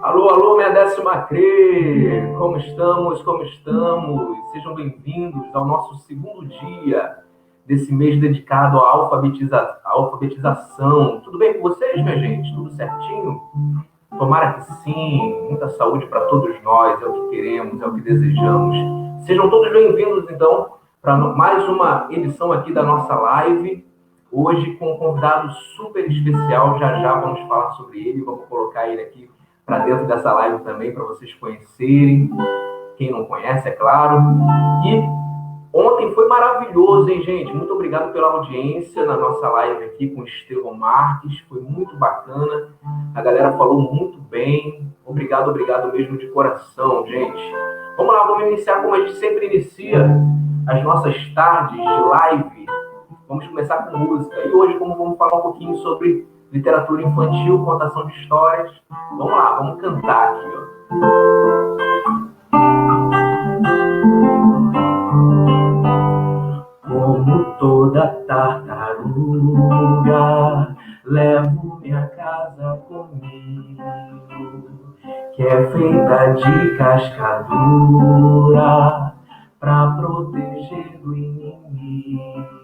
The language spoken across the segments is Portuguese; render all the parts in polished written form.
Alô, alô, minha décima CRE! Como estamos? Como estamos? Sejam bem-vindos ao nosso segundo dia desse mês dedicado à alfabetização. Tudo bem com vocês, minha gente? Tudo certinho? Tomara que sim. Muita saúde para todos nós, é o que queremos, é o que desejamos. Sejam todos bem-vindos, então, para mais uma edição aqui da nossa live. Hoje com um convidado super especial, já vamos falar sobre ele, vamos colocar ele aqui para dentro dessa live também, para vocês conhecerem, quem não conhece, é claro. E ontem foi maravilhoso, hein, gente? Muito obrigado pela audiência na nossa live aqui com o Estevão Marques, foi muito bacana, a galera falou muito bem, obrigado mesmo de coração, gente. Vamos lá, vamos iniciar como a gente sempre inicia as nossas tardes de live. Vamos começar com música. E hoje, como vamos falar um pouquinho sobre literatura infantil, contação de histórias. Vamos lá, vamos cantar aqui, ó. Como toda tartaruga, levo minha casa comigo, que é feita de casca dura, pra proteger do inimigo.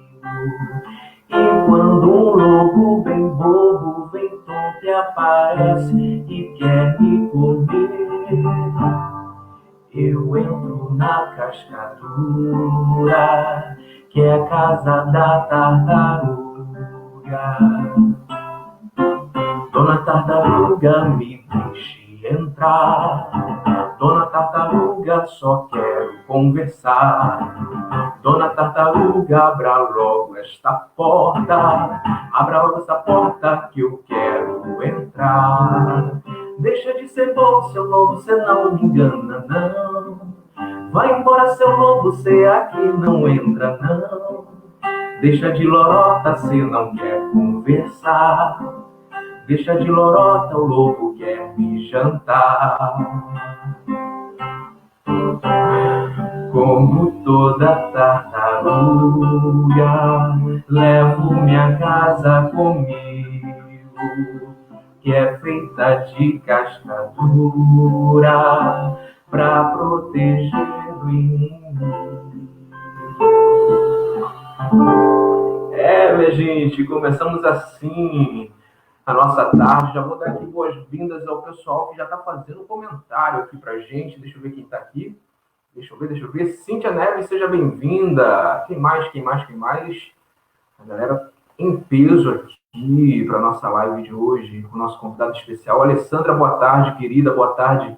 E quando um lobo bem bobo vem tonto e aparece e quer me comer, eu entro na cascadura, que é a casa da tartaruga. Dona Tartaruga me deixe entrar, Dona Tartaruga só quero conversar. Dona Tartaruga, abra logo esta porta, abra logo essa porta que eu quero entrar. Deixa de ser bobo, seu lobo, cê não me engana, não. Vai embora, seu lobo, cê aqui não entra, não. Deixa de lorota, cê não quer conversar. Deixa de lorota, o lobo quer me jantar. Como toda tartaruga, levo minha casa comigo, que é feita de casca dura, pra proteger do inimigo. Minha gente, começamos assim a nossa tarde. Já vou dar aqui boas-vindas ao pessoal que já está fazendo um comentário aqui pra gente. Deixa eu ver quem está aqui. Deixa eu ver. Cíntia Neves, seja bem-vinda. Quem mais? A galera em peso aqui para nossa live de hoje, com o nosso convidado especial. Alessandra, boa tarde, querida. Boa tarde.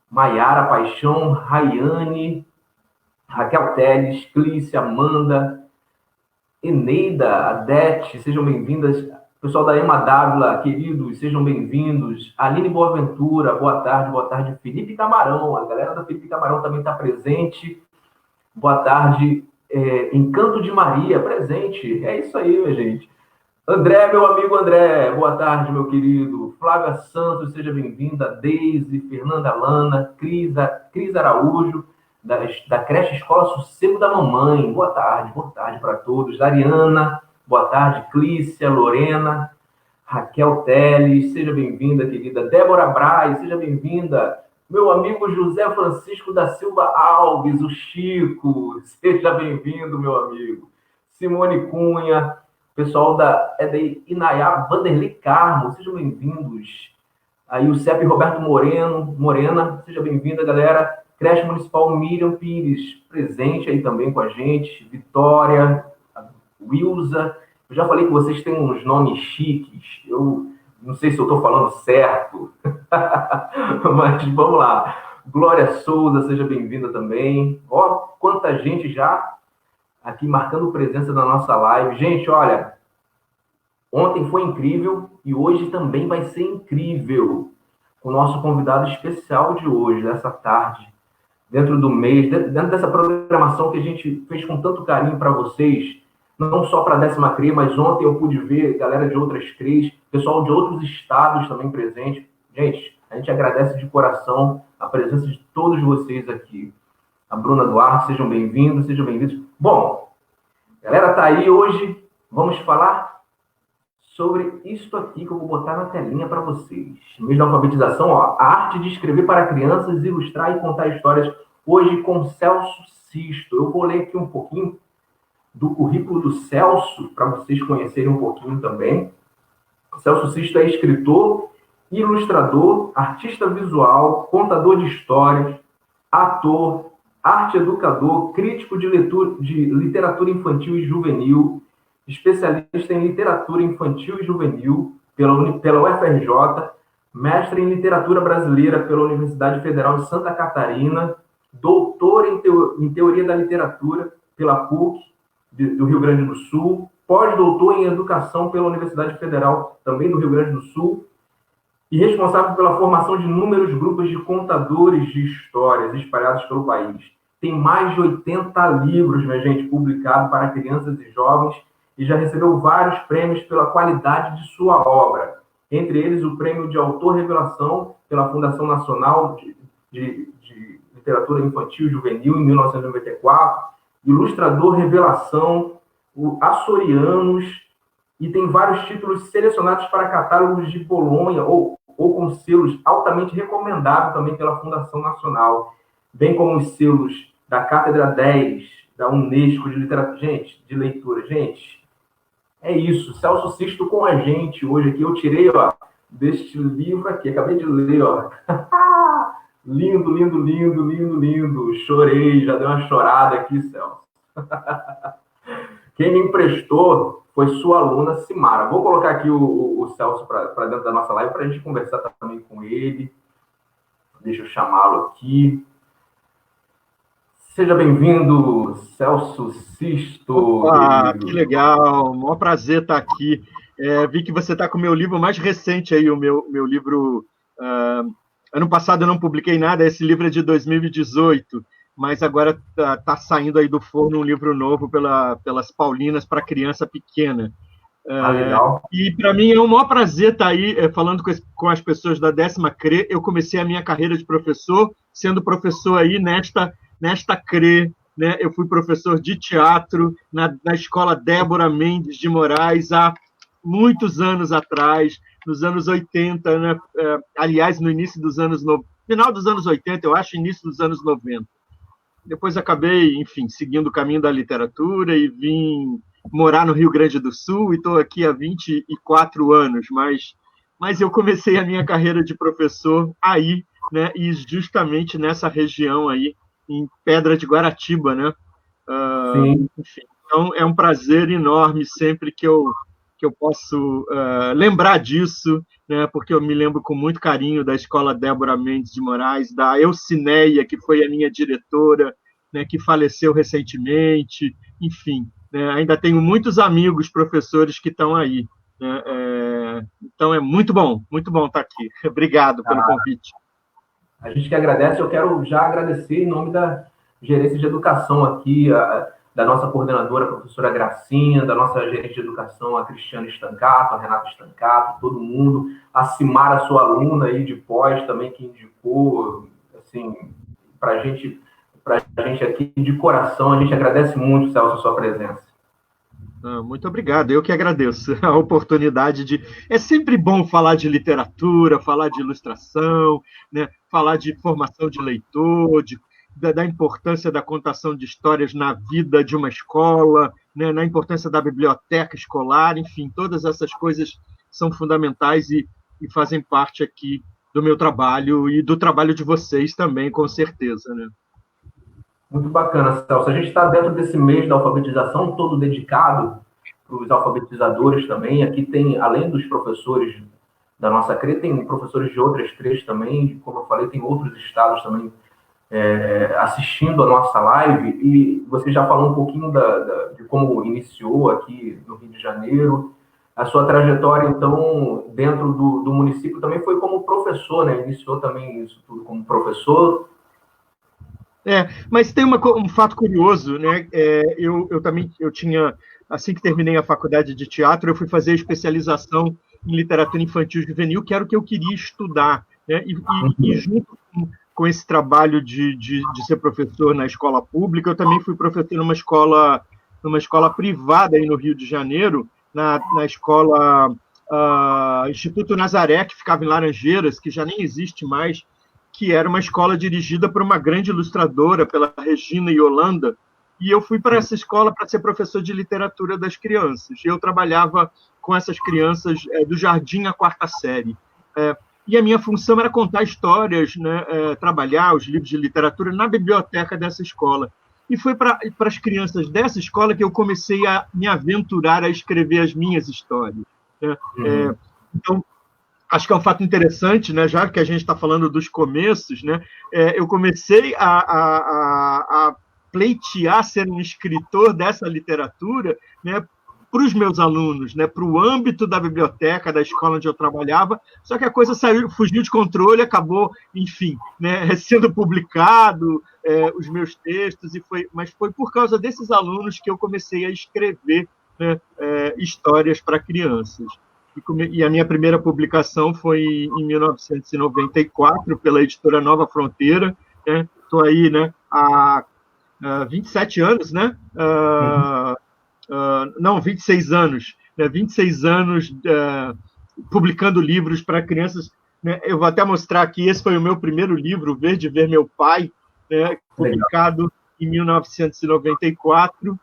Maiara Paixão, Rayane, Raquel Teles, Clícia, Amanda, Eneida, Adete, sejam bem-vindas. Pessoal da Ema Dávila, queridos, sejam bem-vindos. Aline Boaventura, boa tarde. Felipe Camarão, a galera da Felipe Camarão também está presente. Boa tarde. Encanto de Maria, presente. É isso aí, minha gente. André, meu amigo André, boa tarde, meu querido. Flávia Santos, seja bem-vinda. Deise, Fernanda Lana, Cris Araújo, da creche Escola Sossego da Mamãe. Boa tarde para todos. Ariana, boa tarde. Clícia, Lorena, Raquel Teles, seja bem-vinda, querida. Débora Braz, seja bem-vinda. Meu amigo José Francisco da Silva Alves, o Chico, seja bem-vindo, meu amigo. Simone Cunha, pessoal da Inaiá, Vanderlei Carmo, sejam bem-vindos. Aí o CEP Roberto Morena, seja bem-vinda, galera. Creche Municipal Miriam Pires, presente aí também com a gente. Vitória, Wilza. Eu já falei que vocês têm uns nomes chiques. Eu não sei se eu estou falando certo, mas vamos lá. Glória Souza, seja bem-vinda também. Ó, quanta gente já aqui marcando presença na nossa live. Gente, olha, ontem foi incrível e hoje também vai ser incrível. O nosso convidado especial de hoje, dessa tarde, dentro do mês, dentro dessa programação que a gente fez com tanto carinho para vocês, não só para a 10ª CRE, mas ontem eu pude ver galera de outras CREs, pessoal de outros estados também presente. Gente, a gente agradece de coração a presença de todos vocês aqui. A Bruna Duarte, sejam bem-vindos, sejam bem-vindos. Bom, galera, tá aí hoje, vamos falar sobre isso aqui que eu vou botar na telinha para vocês. No mês da alfabetização, ó, a arte de escrever para crianças, ilustrar e contar histórias, hoje com Celso Sisto. Eu vou ler aqui um pouquinho do currículo do Celso, para vocês conhecerem um pouquinho também. Celso Sisto é escritor, ilustrador, artista visual, contador de histórias, ator, arte educador, crítico de literatura infantil e juvenil, especialista em literatura infantil e juvenil pela UFRJ, mestre em literatura brasileira pela Universidade Federal de Santa Catarina, doutor em teoria da literatura pela PUC do Rio Grande do Sul, pós-doutor em educação pela Universidade Federal também do Rio Grande do Sul, e responsável pela formação de inúmeros grupos de contadores de histórias espalhados pelo país. Tem mais de 80 livros, minha gente, publicados para crianças e jovens, e já recebeu vários prêmios pela qualidade de sua obra. Entre eles, o Prêmio de Autor Revelação pela Fundação Nacional de Literatura Infantil e Juvenil, em 1994, Ilustrador Revelação, o Açorianos, e tem vários títulos selecionados para catálogos de Bolonha, ou com selos altamente recomendados também pela Fundação Nacional, bem como os selos da Cátedra 10, da Unesco de literatura. Gente, de leitura. Gente, é isso. Celso Sisto com a gente hoje aqui. Eu tirei, ó, deste livro aqui. Acabei de ler, ó. Lindo, lindo, lindo, lindo, lindo. Chorei, já dei uma chorada aqui, Celso. Quem me emprestou foi sua aluna, Simara. Vou colocar aqui o Celso para dentro da nossa live para a gente conversar também com ele. Deixa eu chamá-lo aqui. Seja bem-vindo, Celso Sisto. Opa, que legal, maior prazer estar aqui. Vi que você está com o meu livro mais recente aí, o meu livro... ano passado eu não publiquei nada, esse livro é de 2018, mas agora está saindo aí do forno um livro novo pelas Paulinas para criança pequena. Legal. E para mim é um maior prazer estar aí falando com as pessoas da 10ª CRE. Eu comecei a minha carreira de professor, sendo professor aí nesta CRE, né? Eu fui professor de teatro na escola Débora Mendes de Moraes há muitos anos atrás, nos anos 80, né? Aliás, no início dos anos... Final dos anos 80, eu acho, início dos anos 90. Depois acabei, enfim, seguindo o caminho da literatura e vim morar no Rio Grande do Sul e estou aqui há 24 anos, mas eu comecei a minha carreira de professor aí, né? E justamente nessa região aí, em Pedra de Guaratiba, né? Enfim, então é um prazer enorme sempre que eu posso lembrar disso, né? Porque eu me lembro com muito carinho da Escola Débora Mendes de Moraes, da Eucineia, que foi a minha diretora, né? Que faleceu recentemente, enfim, né? Ainda tenho muitos amigos professores que estão aí, né? Então é muito bom estar aqui. Obrigado pelo convite. A gente que agradece. Eu quero já agradecer em nome da Gerência de Educação aqui, da nossa coordenadora, a professora Gracinha, da nossa gerente de educação, a Cristiane Stancato, a Renata Stancato, todo mundo, a Simara, sua aluna aí de pós também, que indicou, assim, para a gente aqui de coração. A gente agradece muito, Celso, a sua presença. Muito obrigado, eu que agradeço a oportunidade de... É sempre bom falar de literatura, falar de ilustração, né? Falar de formação de leitor, da importância da contação de histórias na vida de uma escola, né? Na importância da biblioteca escolar, enfim, todas essas coisas são fundamentais e fazem parte aqui do meu trabalho e do trabalho de vocês também, com certeza, né? Muito bacana, Celso. A gente está dentro desse mês da alfabetização, todo dedicado para os alfabetizadores também. Aqui tem, além dos professores da nossa CRE, tem professores de outras CREs também, como eu falei, tem outros estados também assistindo a nossa live, e você já falou um pouquinho de como iniciou aqui no Rio de Janeiro. A sua trajetória, então, dentro do município também foi como professor, né? Iniciou também isso tudo como professor. Mas tem um fato curioso, né? Eu tinha, assim que terminei a faculdade de teatro, eu fui fazer especialização em literatura infantil e juvenil, que era o que eu queria estudar, né? E junto com esse trabalho de ser professor na escola pública, eu também fui professor numa escola privada aí no Rio de Janeiro, na escola Instituto Nazaré, que ficava em Laranjeiras, que já nem existe mais, que era uma escola dirigida por uma grande ilustradora, pela Regina Yolanda, e eu fui para essa escola para ser professor de literatura das crianças. Eu trabalhava com essas crianças do jardim à quarta série. E a minha função era contar histórias, né, trabalhar os livros de literatura na biblioteca dessa escola. E foi para as crianças dessa escola que eu comecei a me aventurar a escrever as minhas histórias. Né? Então, acho que é um fato interessante, né? Já que a gente está falando dos começos, né? Eu comecei a pleitear ser um escritor dessa literatura, né? Para os meus alunos, né? Para o âmbito da biblioteca, da escola onde eu trabalhava, só que a coisa fugiu de controle, acabou, enfim, né? Sendo publicado os meus textos, mas foi por causa desses alunos que eu comecei a escrever, né? Histórias para crianças. E a minha primeira publicação foi em 1994, pela editora Nova Fronteira. Estou aí, né, há 27 anos, né? Não, 26 anos. 26 anos publicando livros para crianças. Né? Eu vou até mostrar aqui, esse foi o meu primeiro livro, Ver de Ver Meu Pai, né, publicado em 1994.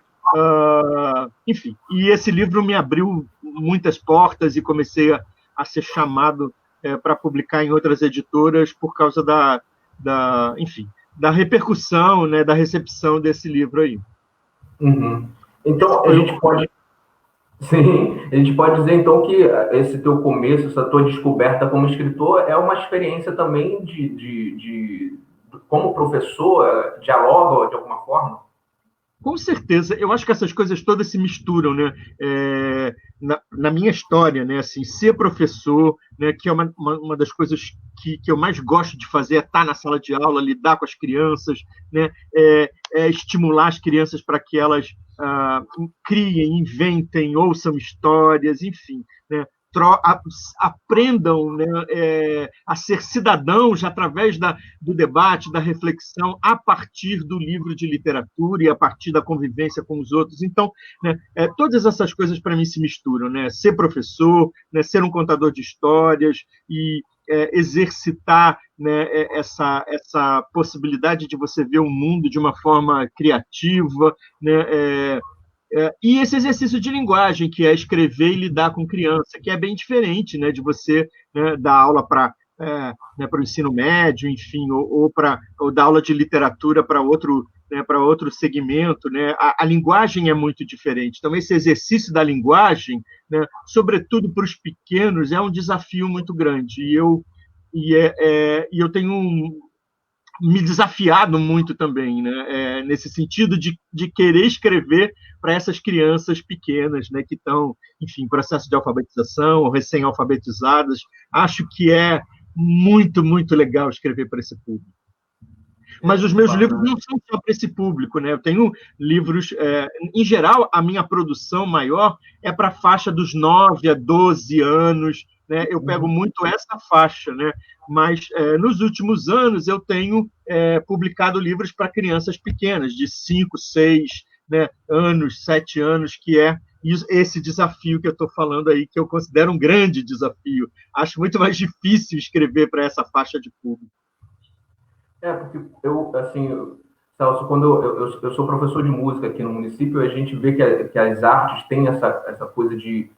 Enfim, e esse livro me abriu muitas portas e comecei a ser chamado para publicar em outras editoras por causa enfim, da repercussão, né, da recepção desse livro aí. Então, a gente pode dizer então que esse teu começo, essa tua descoberta como escritor é uma experiência também de como professor, dialoga de alguma forma? Com certeza, eu acho que essas coisas todas se misturam, né? Na minha história, né? Assim, ser professor, né? Que é uma das coisas que eu mais gosto de fazer, é estar na sala de aula, lidar com as crianças, né? Estimular as crianças para que elas criem, inventem, ouçam histórias, enfim, né? Aprendam, né, a ser cidadãos através do debate, da reflexão, a partir do livro de literatura e a partir da convivência com os outros. Então, né, todas essas coisas para mim se misturam, né? Ser professor, né, ser um contador de histórias e exercitar, né, essa possibilidade de você ver o mundo de uma forma criativa, né, e esse exercício de linguagem, que é escrever e lidar com criança, que é bem diferente, né, de você, né, dar aula para o ensino médio, enfim, ou dar aula de literatura para outro segmento, né? A linguagem é muito diferente. Então, esse exercício da linguagem, né, sobretudo para os pequenos, é um desafio muito grande. E eu tenho me desafiado muito também, né? Nesse sentido de querer escrever para essas crianças pequenas, né, que estão, enfim, em processo de alfabetização ou recém-alfabetizadas. Acho que é muito, muito legal escrever para esse público. Mas os meus livros não são só para esse público, né? Eu tenho livros, em geral, a minha produção maior é para a faixa dos 9 a 12 anos, né? Eu pego muito essa faixa, né? Mas nos últimos anos eu tenho publicado livros para crianças pequenas, de 5, 6, né, anos, 7 anos, que é esse desafio que eu estou falando aí, que eu considero um grande desafio. Acho muito mais difícil escrever para essa faixa de público. Porque Celso, quando eu sou professor de música aqui no município, a gente vê que as artes têm essa coisa de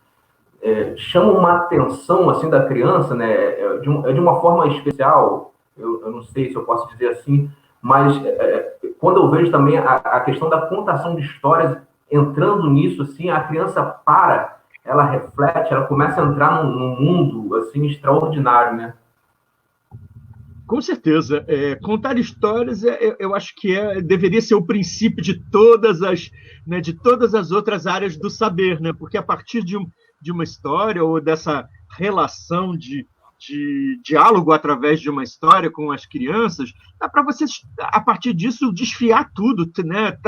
chama uma atenção assim da criança, né? De uma forma especial. Eu não sei se eu posso dizer assim, mas quando eu vejo também a questão da contação de histórias entrando nisso, assim, a criança para, ela reflete, ela começa a entrar num mundo assim extraordinário, né? Com certeza. Contar histórias, eu acho que deveria ser o princípio de todas as, né, de todas as outras áreas do saber, né? Porque a partir de uma história ou dessa relação de diálogo através de uma história com as crianças, dá para você, a partir disso, desfiar tudo, né?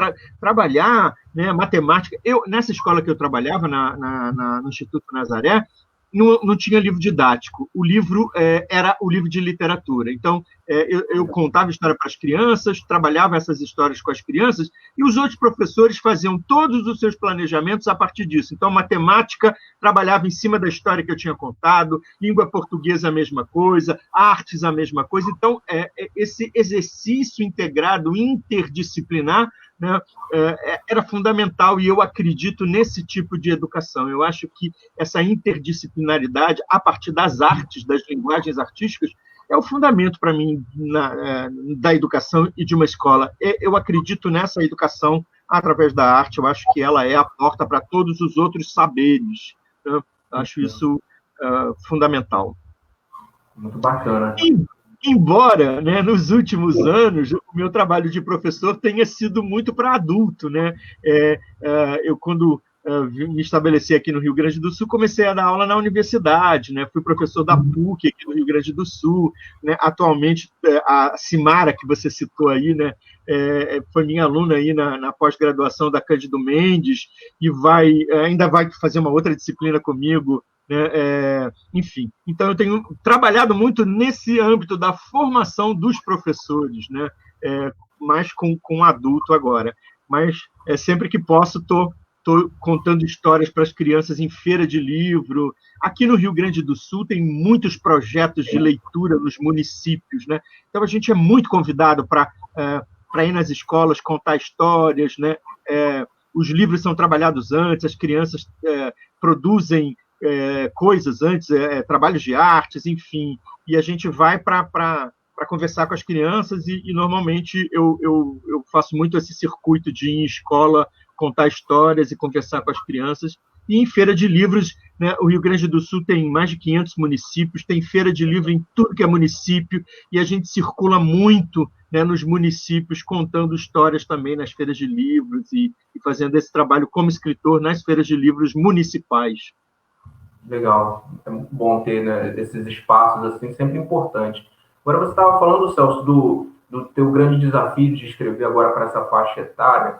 Trabalhar, né, matemática. Nessa escola que eu trabalhava, no Instituto Nazaré, não tinha livro didático. O livro era o livro de literatura. Então, eu contava história para as crianças, trabalhava essas histórias com as crianças, e os outros professores faziam todos os seus planejamentos a partir disso. Então, matemática trabalhava em cima da história que eu tinha contado, língua portuguesa a mesma coisa, artes a mesma coisa. Então, esse exercício integrado, interdisciplinar, né, era fundamental, e eu acredito nesse tipo de educação. Eu acho que essa interdisciplinaridade, a partir das artes, das linguagens artísticas, é o fundamento para mim da educação e de uma escola. Eu acredito nessa educação através da arte. Eu acho que ela é a porta para todos os outros saberes. Eu acho isso fundamental. Muito bacana. Embora, né, nos últimos anos, o meu trabalho de professor tenha sido muito para adulto, né? Eu, quando me estabeleci aqui no Rio Grande do Sul, comecei a dar aula na universidade, né? Fui professor da PUC aqui no Rio Grande do Sul, né? Atualmente, a Simara, que você citou aí, né? Foi minha aluna aí na pós-graduação da Cândido Mendes, e ainda vai fazer uma outra disciplina comigo, né? Enfim, então eu tenho trabalhado muito nesse âmbito da formação dos professores, né? Mais com adulto agora, mas sempre que posso estou contando histórias para as crianças em feira de livro. Aqui no Rio Grande do Sul tem muitos projetos de leitura nos municípios, né? Então a gente é muito convidado para ir nas escolas contar histórias, né? Os livros são trabalhados antes, as crianças produzem coisas antes, trabalhos de artes, enfim, e a gente vai para conversar com as crianças, e normalmente eu faço muito esse circuito de ir em escola, contar histórias e conversar com as crianças. E em feira de livros, né, o Rio Grande do Sul tem mais de 500 municípios, tem feira de livro em tudo que é município, e a gente circula muito, né, nos municípios, contando histórias também nas feiras de livros e fazendo esse trabalho como escritor nas feiras de livros municipais. Legal, é muito bom ter, né, esses espaços assim, sempre importante. Agora você estava falando, Celso, do teu grande desafio de escrever agora para essa faixa etária,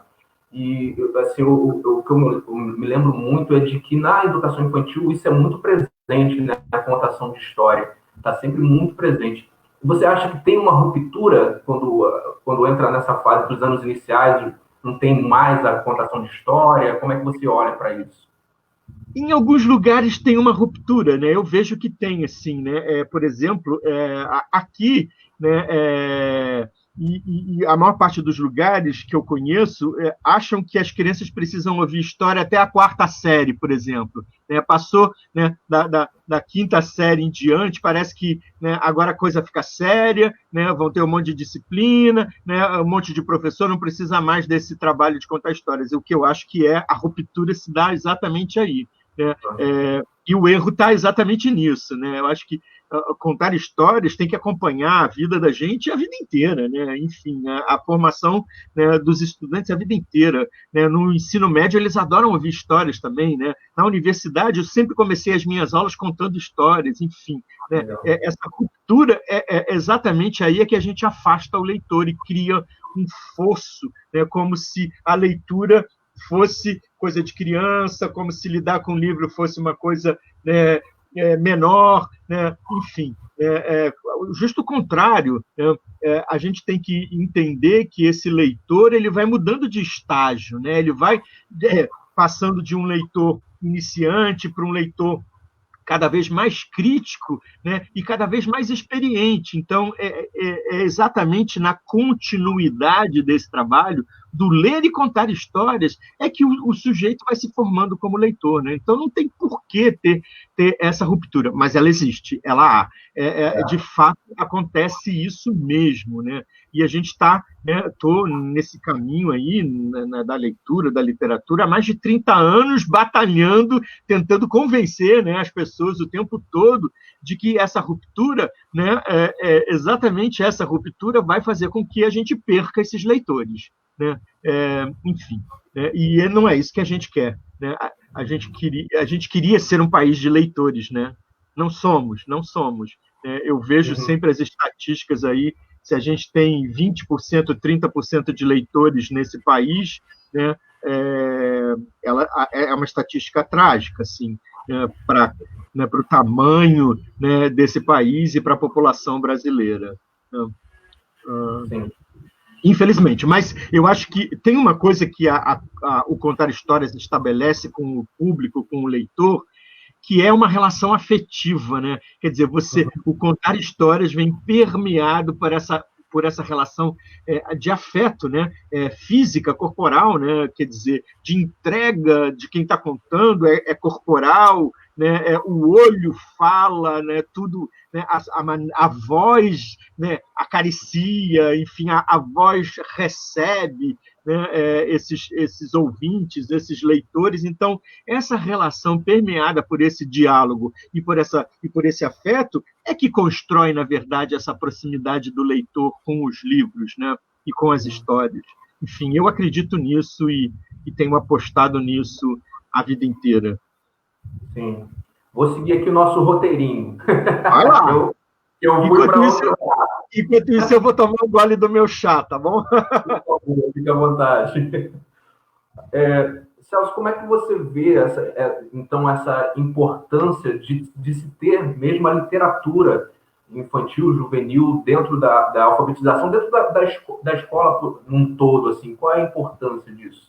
e assim, o que eu me lembro muito é de que na educação infantil isso é muito presente, né, na contação de história, está sempre muito presente. Você acha que tem uma ruptura quando entra nessa fase dos anos iniciais, não tem mais a contação de história? Como é que você olha para isso? Em alguns lugares tem uma ruptura, né? Eu vejo que tem, assim, né? Por exemplo, aqui, né? E a maior parte dos lugares que eu conheço acham que as crianças precisam ouvir história até a 4ª série, por exemplo. Né? Passou, né, da 5ª série em diante, parece que, né, agora a coisa fica séria, né? Vão ter um monte de disciplina, né? Um monte de professor, não precisa mais desse trabalho de contar histórias. O que eu acho que a ruptura se dá exatamente aí. Né? E o erro está exatamente nisso. Né? Eu acho que contar histórias tem que acompanhar a vida da gente a vida inteira, né? Enfim, a formação, né, dos estudantes a vida inteira. Né? No ensino médio, eles adoram ouvir histórias também. Né? Na universidade, eu sempre comecei as minhas aulas contando histórias, enfim. Né? Essa cultura é exatamente aí que a gente afasta o leitor e cria um fosso, né? Como se a leitura fosse coisa de criança, como se lidar com o livro fosse uma coisa, né, menor, né? Enfim, justo o contrário. Né? A gente tem que entender que esse leitor ele vai mudando de estágio, né? Ele vai passando de um leitor iniciante para um leitor cada vez mais crítico, né, e cada vez mais experiente. Então, é exatamente na continuidade desse trabalho, do ler e contar histórias é que o sujeito vai se formando como leitor, né? Então não tem por que ter essa ruptura, mas ela existe, ela há. De fato, acontece isso mesmo, né? E a gente está, né, tô nesse caminho aí, da leitura, da literatura, há mais de 30 anos, batalhando, tentando convencer, né, as pessoas o tempo todo de que essa ruptura, né, exatamente essa ruptura vai fazer com que a gente perca esses leitores, né? Enfim, né? E não é isso que a gente quer, né? A gente queria ser um país de leitores, né? Não somos. Eu vejo sempre as estatísticas aí, se a gente tem 20%, 30% de leitores nesse país, né, ela é uma estatística trágica, assim, né, para o tamanho, né, desse país e para a população brasileira. Infelizmente, mas eu acho que tem uma coisa que o contar histórias estabelece com o público, com o leitor, que é uma relação afetiva, né? Quer dizer, o contar histórias vem permeado por essa relação de afeto, né? Física, corporal, né? Quer dizer, de entrega de quem está contando, é corporal, né? O olho fala, né? Tudo, né? A voz, né? Acaricia, enfim, a voz recebe, né? Esses ouvintes, esses leitores. Então, essa relação permeada por esse diálogo e por esse afeto é que constrói, na verdade, essa proximidade do leitor com os livros, né? E com as histórias. Enfim, eu acredito nisso e tenho apostado nisso a vida inteira. Sim. Vou seguir aqui o nosso roteirinho. Vai lá. Eu fui para outro. Enquanto isso, eu vou tomar um gole do meu chá, tá bom? Fica à vontade. Celso, como é que você vê então essa importância de se ter mesmo a literatura infantil, juvenil, dentro da alfabetização, dentro da escola num todo, assim? Qual é a importância disso?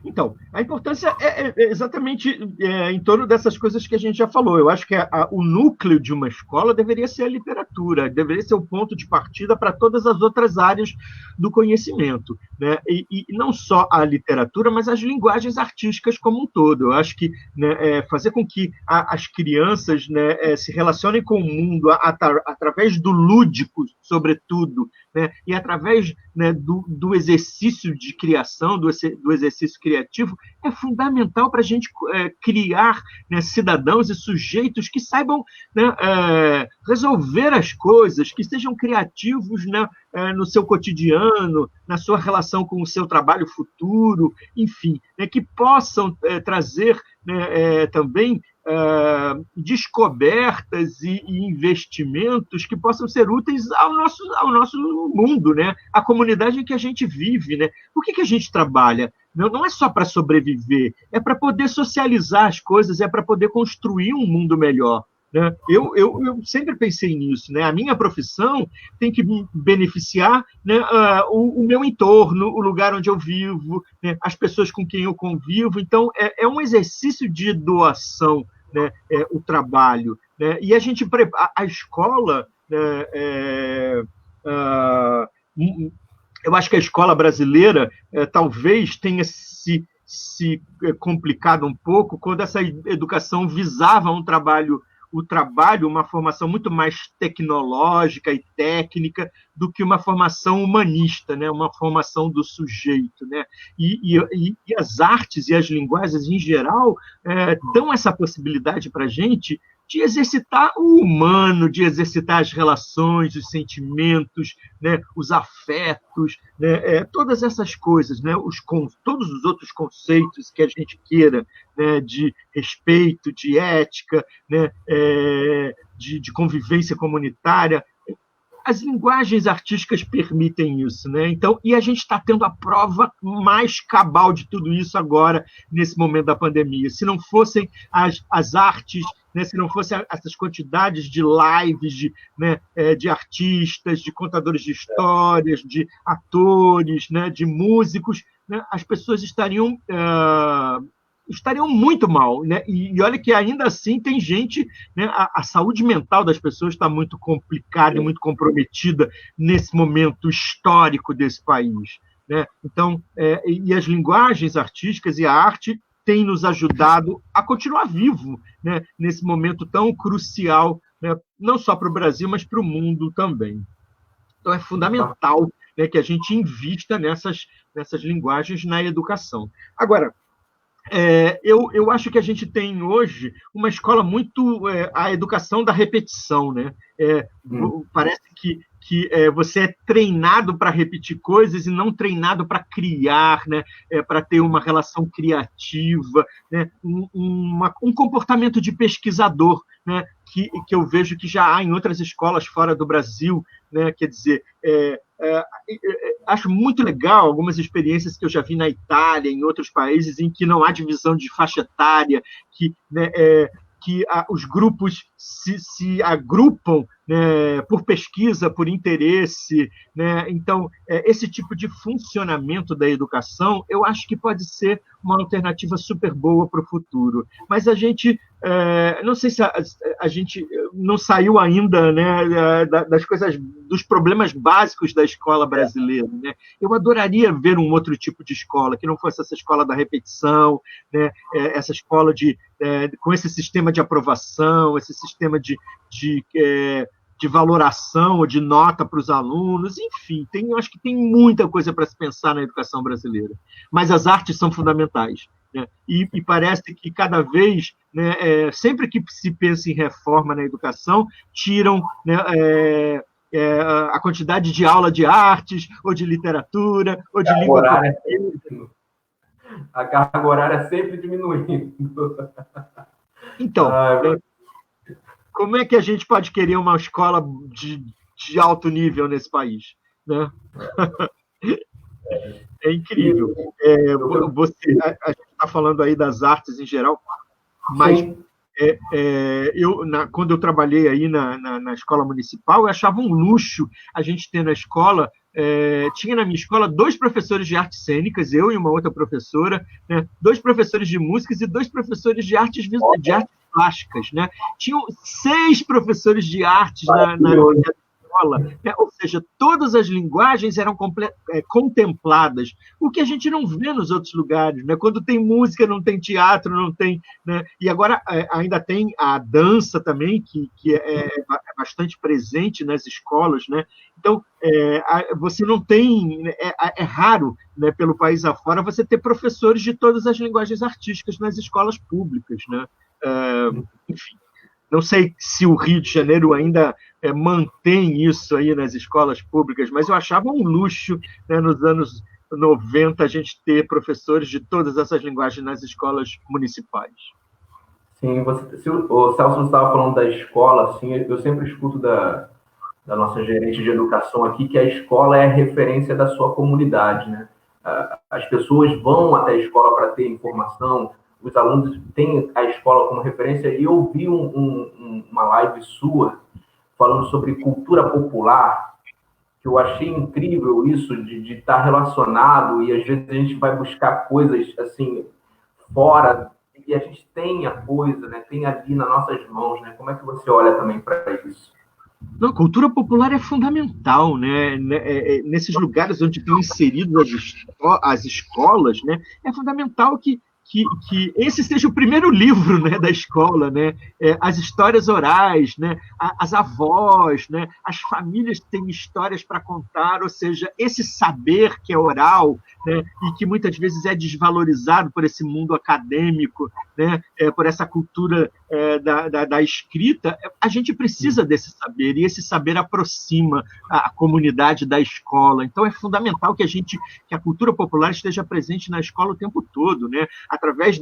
Então, a importância é exatamente em torno dessas coisas que a gente já falou. Eu acho que o núcleo de uma escola deveria ser a literatura, deveria ser o ponto de partida para todas as outras áreas do conhecimento, né? E não só a literatura, mas as linguagens artísticas como um todo. Eu acho que, né, fazer com que as crianças, né, se relacionem com o mundo através do lúdico, sobretudo, né, e através, né, do exercício de criação, do exercício criativo, é fundamental para a gente criar, né, cidadãos e sujeitos que saibam, né, resolver as coisas, que sejam criativos, né, no seu cotidiano, na sua relação com o seu trabalho futuro, enfim, né, que possam trazer, né, também descobertas e investimentos que possam ser úteis ao nosso mundo, né? À comunidade em que a gente vive, né? Por que a gente trabalha? Não é só para sobreviver, é para poder socializar as coisas, é para poder construir um mundo melhor. Né? Eu sempre pensei nisso, né? A minha profissão tem que beneficiar, né, o meu entorno, o lugar onde eu vivo, né, as pessoas com quem eu convivo. Então, é um exercício de doação, né, o trabalho, né? E a escola, né, eu acho que a escola brasileira talvez tenha se complicado um pouco quando essa educação visava uma formação muito mais tecnológica e técnica do que uma formação humanista, né? Uma formação do sujeito, né? E as artes e as linguagens, em geral, dão essa possibilidade para a gente de exercitar o humano, de exercitar as relações, os sentimentos, né, os afetos, né, todas essas coisas, né, todos os outros conceitos que a gente queira, né, de respeito, de ética, né, de convivência comunitária. As linguagens artísticas permitem isso, né? Então, e a gente está tendo a prova mais cabal de tudo isso agora, nesse momento da pandemia. Se não fossem as artes, né, se não fossem essas quantidades de lives de artistas, de contadores de histórias, de atores, né, de músicos, né, as pessoas estariam muito mal, né? E olha que ainda assim tem gente, né, a saúde mental das pessoas está muito complicada e muito comprometida nesse momento histórico desse país. né? Então, e as linguagens artísticas e a arte têm nos ajudado a continuar vivo, né, nesse momento tão crucial, né, não só para o Brasil, mas para o mundo também. Então, é fundamental, né, que a gente invista nessas linguagens na educação. Agora, eu acho que a gente tem hoje uma escola muito a educação da repetição, né? Parece que você é treinado para repetir coisas e não treinado para criar, né? Para ter uma relação criativa, né? Um comportamento de pesquisador, né? Que eu vejo que já há em outras escolas fora do Brasil, né? Quer dizer, acho muito legal algumas experiências que eu já vi na Itália, em outros países, em que não há divisão de faixa etária, que os grupos se agrupam, né, por pesquisa, por interesse, né? Então, esse tipo de funcionamento da educação, eu acho que pode ser uma alternativa super boa para o futuro. Mas a gente, não sei se a gente não saiu ainda, né, das coisas, dos problemas básicos da escola brasileira, né? Eu adoraria ver um outro tipo de escola, que não fosse essa escola da repetição, né, essa escola com esse sistema de aprovação, esse sistema de valoração ou de nota para os alunos, enfim, acho que tem muita coisa para se pensar na educação brasileira. Mas as artes são fundamentais, né? E parece que cada vez, né, sempre que se pensa em reforma na educação, tiram, né, a quantidade de aula de artes, ou de literatura, ou de língua portuguesa. A carga horária sempre diminuindo. Então, como é que a gente pode querer uma escola de alto nível nesse país, né? É incrível. A gente está falando aí das artes em geral, mas quando eu trabalhei aí na escola municipal, eu achava um luxo a gente ter na escola. Tinha na minha escola 2 professores de artes cênicas, eu e uma outra professora, né? 2 professores de músicas e 2 professores de artes plásticas, né? Tinham 6 professores de artes na escola, né? Ou seja, todas as linguagens eram contempladas, o que a gente não vê nos outros lugares, né? Quando tem música, não tem teatro, não tem, né? E agora ainda tem a dança também, que é bastante presente nas escolas, né? Então, você não tem, é raro, né, pelo país afora, você ter professores de todas as linguagens artísticas nas escolas públicas, né? Enfim, não sei se o Rio de Janeiro ainda mantém isso aí nas escolas públicas, mas eu achava um luxo, né, nos anos 90 a gente ter professores de todas essas linguagens nas escolas municipais. Sim, o Celso estava falando da escola, assim, eu sempre escuto da nossa gerente de educação aqui, que a escola é a referência da sua comunidade, né? As pessoas vão até a escola para ter informação, os alunos têm a escola como referência, e eu vi uma live sua falando sobre cultura popular, que eu achei incrível isso, de estar relacionado, e às vezes a gente vai buscar coisas assim, fora, e a gente tem a coisa, né? Tem ali nas nossas mãos, né? Como é que você olha também para isso? Não, cultura popular é fundamental, né? Nesses lugares onde estão inseridas as escolas, né? É fundamental que esse seja o primeiro livro, né, da escola, né? As histórias orais, né? As avós, né? As famílias têm histórias para contar, ou seja, esse saber que é oral, né? E que muitas vezes é desvalorizado por esse mundo acadêmico, né? Por essa cultura da escrita, a gente precisa desse saber, e esse saber aproxima a comunidade da escola. Então é fundamental que a cultura popular esteja presente na escola o tempo todo, né? Através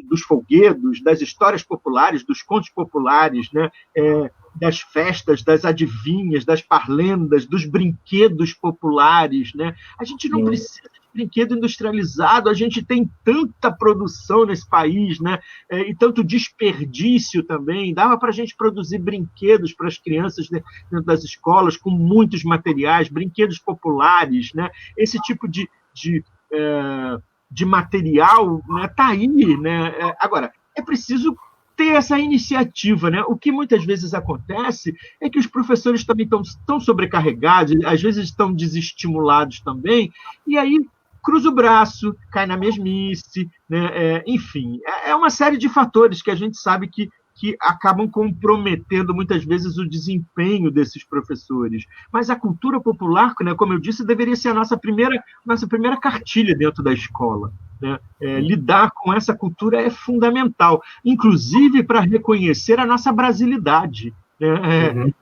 dos folguedos, das histórias populares, dos contos populares, né? Das festas, das adivinhas, das parlendas, dos brinquedos populares, né? A gente não precisa de brinquedo industrializado, a gente tem tanta produção nesse país, né? E tanto desperdício também. Dava para a gente produzir brinquedos para as crianças dentro das escolas, com muitos materiais, brinquedos populares, né? Esse tipo de material, né, tá aí, né? Agora, é preciso ter essa iniciativa, né? O que muitas vezes acontece é que os professores também estão sobrecarregados, às vezes estão desestimulados também, e aí cruza o braço, cai na mesmice, né? Enfim, é uma série de fatores que a gente sabe que acabam comprometendo muitas vezes o desempenho desses professores. Mas a cultura popular, né, como eu disse, deveria ser a nossa primeira cartilha dentro da escola. Né? Lidar com essa cultura é fundamental, inclusive para reconhecer a nossa brasilidade. Né? Uhum.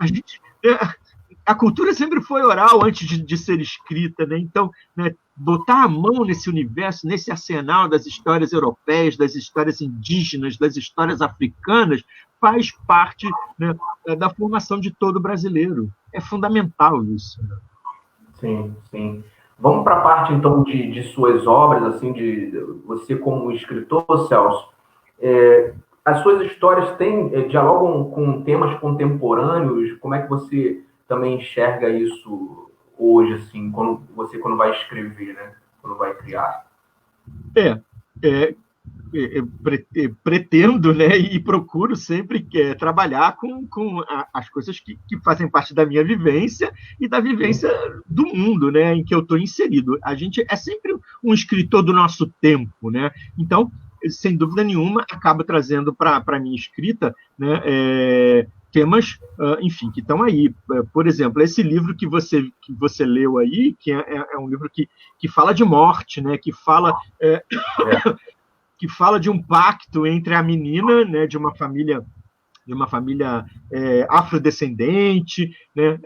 A cultura sempre foi oral antes de ser escrita, né? Então, né, botar a mão nesse universo, nesse arsenal das histórias europeias, das histórias indígenas, das histórias africanas, faz parte, né, da formação de todo brasileiro. É fundamental isso. Sim, sim. Vamos para a parte, então, de suas obras, assim, de você como escritor, Celso. As suas histórias dialogam com temas contemporâneos? Como é que você também enxerga isso hoje, assim, quando vai escrever, né? Quando vai criar? Pretendo, né, e procuro sempre trabalhar com as coisas que fazem parte da minha vivência e da vivência do mundo, né, em que eu estou inserido. A gente é sempre um escritor do nosso tempo, né? Então, sem dúvida nenhuma, acabo trazendo para a minha escrita, né, temas, enfim, que estão aí. Por exemplo, esse livro que você leu aí, que é um livro que fala de morte, né, que fala de um pacto entre a menina, né, de uma família afrodescendente, né,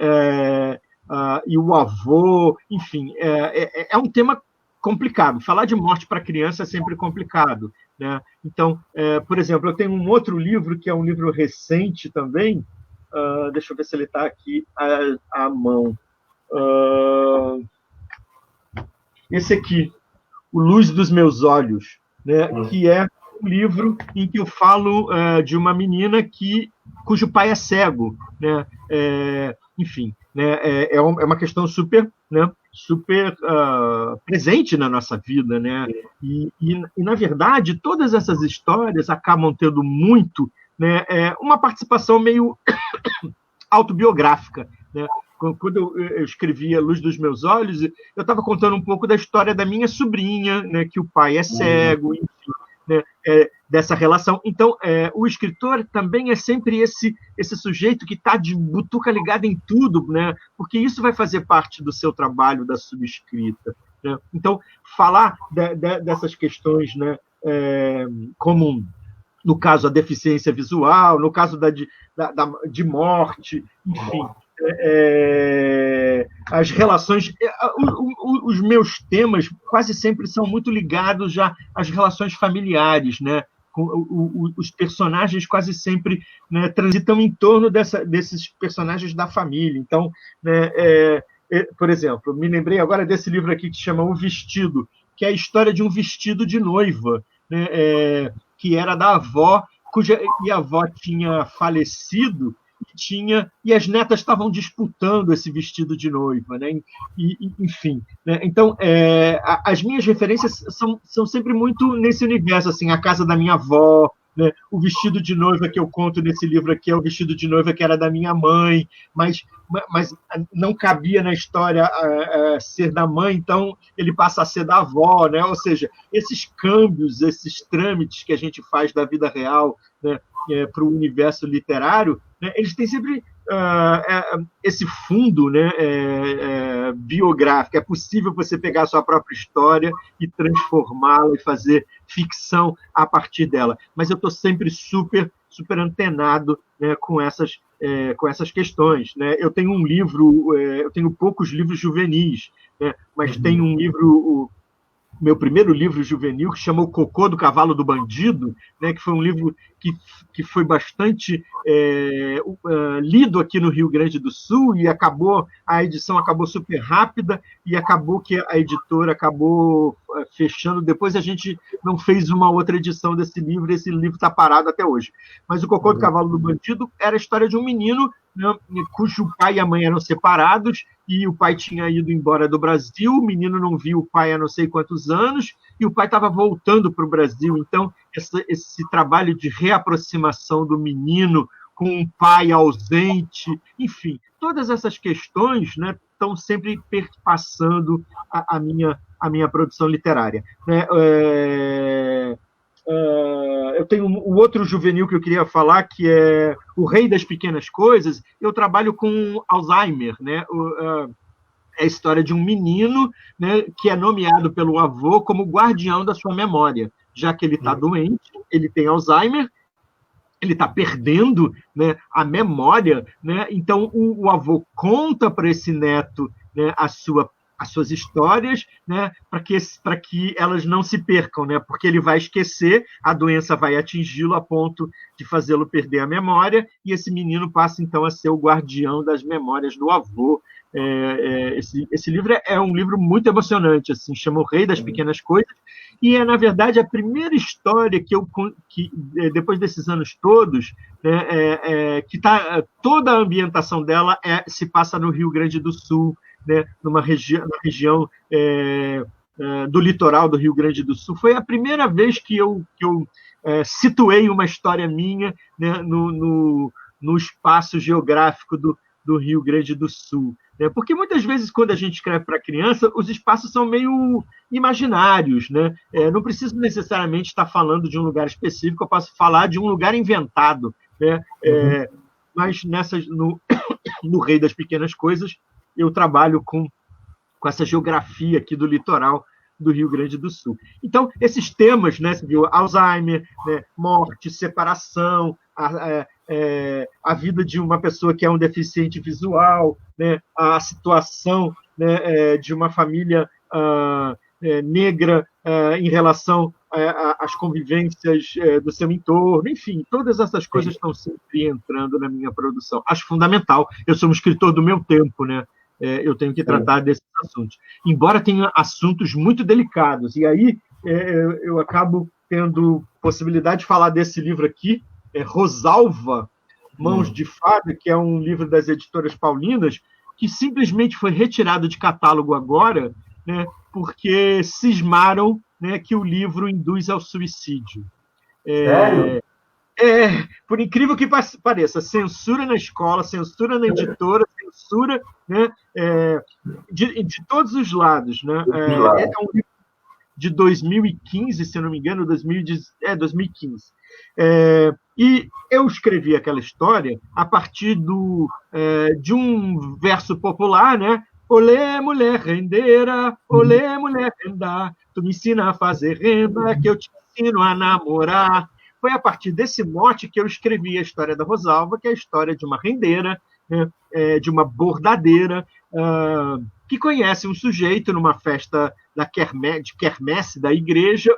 e o avô, enfim, é um tema complicado. Falar de morte para criança é sempre complicado, né? Então, por exemplo, eu tenho um outro livro que é um livro recente também. Deixa eu ver se ele está aqui à mão. Esse aqui, O Luz dos Meus Olhos, né, que é um livro em que eu falo de uma menina cujo pai é cego, né? Enfim, né, é uma questão super, né, super presente na nossa vida, né? E, na verdade, todas essas histórias acabam tendo muito, né, uma participação meio autobiográfica, né? Quando eu escrevi A Luz dos Meus Olhos, eu estava contando um pouco da história da minha sobrinha, né, que o pai é cego, enfim, né, dessa relação. Então, o escritor também é sempre esse sujeito que está de butuca ligada em tudo, né, porque isso vai fazer parte do seu trabalho, da sua escrita. Né? Então, falar dessas questões, né, como no caso a deficiência visual, no caso de morte, enfim, as relações, os meus temas quase sempre são muito ligados já às relações familiares, né? Os personagens quase sempre, né, transitam em torno desses personagens da família. Então, né, por exemplo, me lembrei agora desse livro aqui que se chama O Vestido, que é a história de um vestido de noiva, né, que era da avó, e a avó tinha falecido e as netas estavam disputando esse vestido de noiva, né? Enfim, né? Então, as minhas referências são sempre muito nesse universo, assim, a casa da minha avó, né? O vestido de noiva que eu conto nesse livro aqui é o vestido de noiva que era da minha mãe, mas não cabia na história ser da mãe, então ele passa a ser da avó, né? Ou seja, esses câmbios, esses trâmites que a gente faz da vida real, né, para o universo literário, né, eles têm sempre esse fundo, né, biográfico. É possível você pegar a sua própria história e transformá-la e fazer ficção a partir dela. Mas eu estou sempre super antenado, né, com essas questões. Né? Eu tenho um livro, eu tenho poucos livros juvenis, né, mas tenho um livro, meu primeiro livro juvenil, que chama O Cocô do Cavalo do Bandido, né, que foi um livro que foi bastante lido aqui no Rio Grande do Sul, e a edição acabou super rápida, e acabou que a editora acabou fechando. Depois a gente não fez uma outra edição desse livro, e esse livro está parado até hoje. Mas O Cocô do Cavalo do Bandido era a história de um menino, né, cujo pai e a mãe eram separados, e o pai tinha ido embora do Brasil, o menino não viu o pai há não sei quantos anos, e o pai estava voltando para o Brasil. Então, esse trabalho de reaproximação do menino com um pai ausente, enfim, todas essas questões, né, estão sempre perpassando a minha produção literária. Né? Eu tenho um outro juvenil que eu queria falar, que é O Rei das Pequenas Coisas. Eu trabalho com Alzheimer, né? É a história de um menino, né, que é nomeado pelo avô como guardião da sua memória, já que ele está doente, ele tem Alzheimer, ele está perdendo, né, a memória, né? Então o avô conta para esse neto, né, as suas histórias, né, para que elas não se percam, né, porque ele vai esquecer, a doença vai atingi-lo a ponto de fazê-lo perder a memória, e esse menino passa então a ser o guardião das memórias do avô. Esse livro é um livro muito emocionante, assim, chama O Rei das Pequenas Coisas, e é, na verdade, a primeira história que depois desses anos todos, né, que toda a ambientação dela se passa no Rio Grande do Sul, né, na região do litoral do Rio Grande do Sul. Foi a primeira vez que eu situei uma história minha, né, no espaço geográfico do Rio Grande do Sul. Porque muitas vezes, quando a gente escreve para criança, os espaços são meio imaginários, né? Não preciso necessariamente estar falando de um lugar específico, eu posso falar de um lugar inventado, né? Mas no Rei das Pequenas Coisas, eu trabalho com essa geografia aqui do litoral do Rio Grande do Sul. Então, esses temas, né, você viu, Alzheimer, né, morte, separação, a vida de uma pessoa que é um deficiente visual, né, a situação, né, de uma família negra em relação às convivências do seu entorno, enfim, todas essas coisas estão sempre entrando na minha produção. Acho fundamental. Eu sou um escritor do meu tempo, né? Eu tenho que tratar desses assuntos. Embora tenha assuntos muito delicados, e aí eu acabo tendo possibilidade de falar desse livro aqui, Rosalva, Mãos de Fada, que é um livro das editoras paulinas, que simplesmente foi retirado de catálogo agora, né, porque cismaram, né, que o livro induz ao suicídio. Sério? Por incrível que pareça, censura na escola, censura na editora, censura, né, de todos os lados. Né? É um livro de 2015, se eu não me engano, 2015. E eu escrevi aquela história a partir de um verso popular, né? Olê, mulher rendeira, olê, mulher renda, tu me ensina a fazer renda, que eu te ensino a namorar. Foi a partir desse mote que eu escrevi a história da Rosalva, que é a história de uma rendeira, né, de uma bordadeira, que conhece um sujeito numa festa de quermesse da igreja.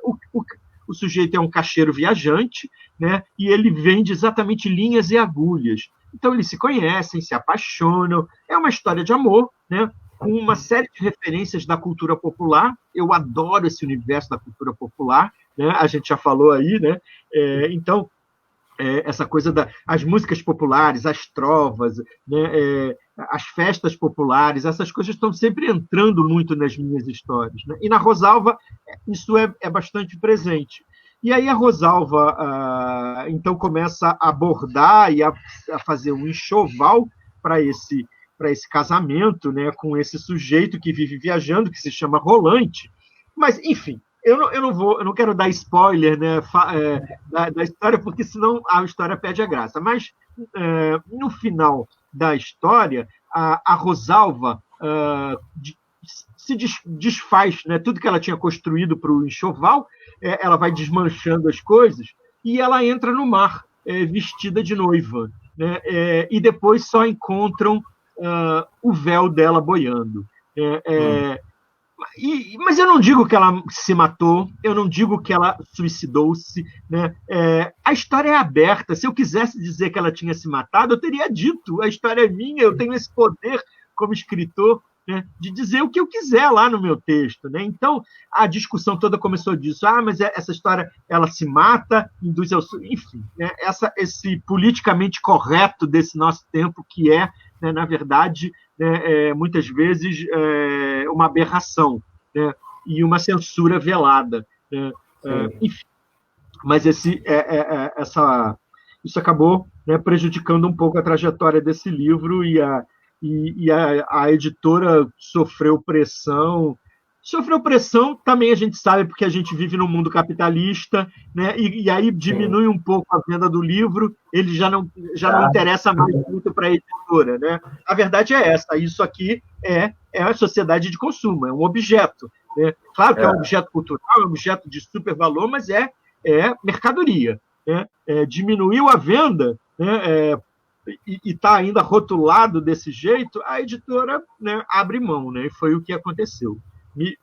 O sujeito é um caixeiro viajante, né, e ele vende exatamente linhas e agulhas. Então, eles se conhecem, se apaixonam. É uma história de amor, né, com uma série de referências da cultura popular. Eu adoro esse universo da cultura popular, né? A gente já falou aí, né? Então, essa coisa das músicas populares, as trovas, né? As festas populares, essas coisas estão sempre entrando muito nas minhas histórias. Né? E na Rosalva, isso é bastante presente. E aí a Rosalva, então, começa a abordar e a fazer um enxoval para esse casamento, né, com esse sujeito que vive viajando, que se chama Rolante. Mas, enfim, eu não quero dar spoiler, né, da história, porque senão a história perde a graça. Mas, no final da história, a Rosalva se desfaz, né, tudo que ela tinha construído para o enxoval, ela vai desmanchando as coisas e ela entra no mar, vestida de noiva, né, e depois só encontram o véu dela boiando. Mas eu não digo que ela se matou, eu não digo que ela suicidou-se. Né? A história é aberta. Se eu quisesse dizer que ela tinha se matado, eu teria dito. A história é minha, eu tenho esse poder como escritor, né, de dizer o que eu quiser lá no meu texto. Né? Então, a discussão toda começou disso. Mas essa história, ela se mata, induz ao... Enfim, né? Esse politicamente correto desse nosso tempo que né, na verdade, né, muitas vezes uma aberração, né, e uma censura velada. né? Sim. Enfim, mas isso acabou, né, prejudicando um pouco a trajetória desse livro e a editora sofreu pressão. Sofreu pressão, também a gente sabe, porque a gente vive num mundo capitalista, né? E aí Sim. diminui um pouco a venda do livro, ele já não Ah, interessa mais muito para a editora, né? A verdade é essa, isso aqui é a sociedade de consumo, é um objeto, né? Claro que é um é. objeto cultural, é um objeto de super valor, mas é mercadoria, né? Diminuiu a venda, né? E está ainda rotulado desse jeito, a editora, né, abre mão, né? E foi o que aconteceu.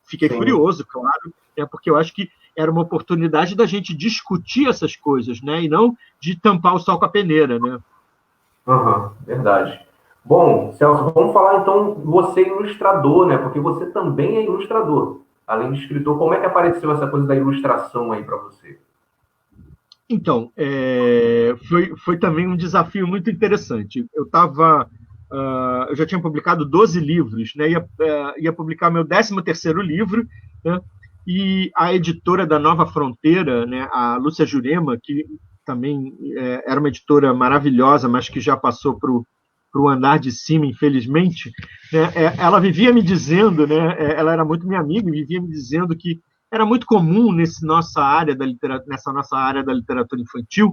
Fiquei Sim. furioso, claro, porque eu acho que era uma oportunidade da gente discutir essas coisas, né? E não de tampar o sol com a peneira, né? Uhum, verdade. Bom, Celso, vamos falar então, você é ilustrador, né? Porque você também é ilustrador. Além de escritor, como é que apareceu essa coisa da ilustração aí para você? Então, foi também um desafio muito interessante. Eu já tinha publicado 12 livros, né? Ia publicar meu 13º livro, né? E a editora da Nova Fronteira, né? A Lúcia Jurema, que também era uma editora maravilhosa, mas que já passou para o andar de cima, infelizmente, né? Ela vivia me dizendo, né? Ela era muito minha amiga, e vivia me dizendo que era muito comum nessa nossa área da literatura infantil,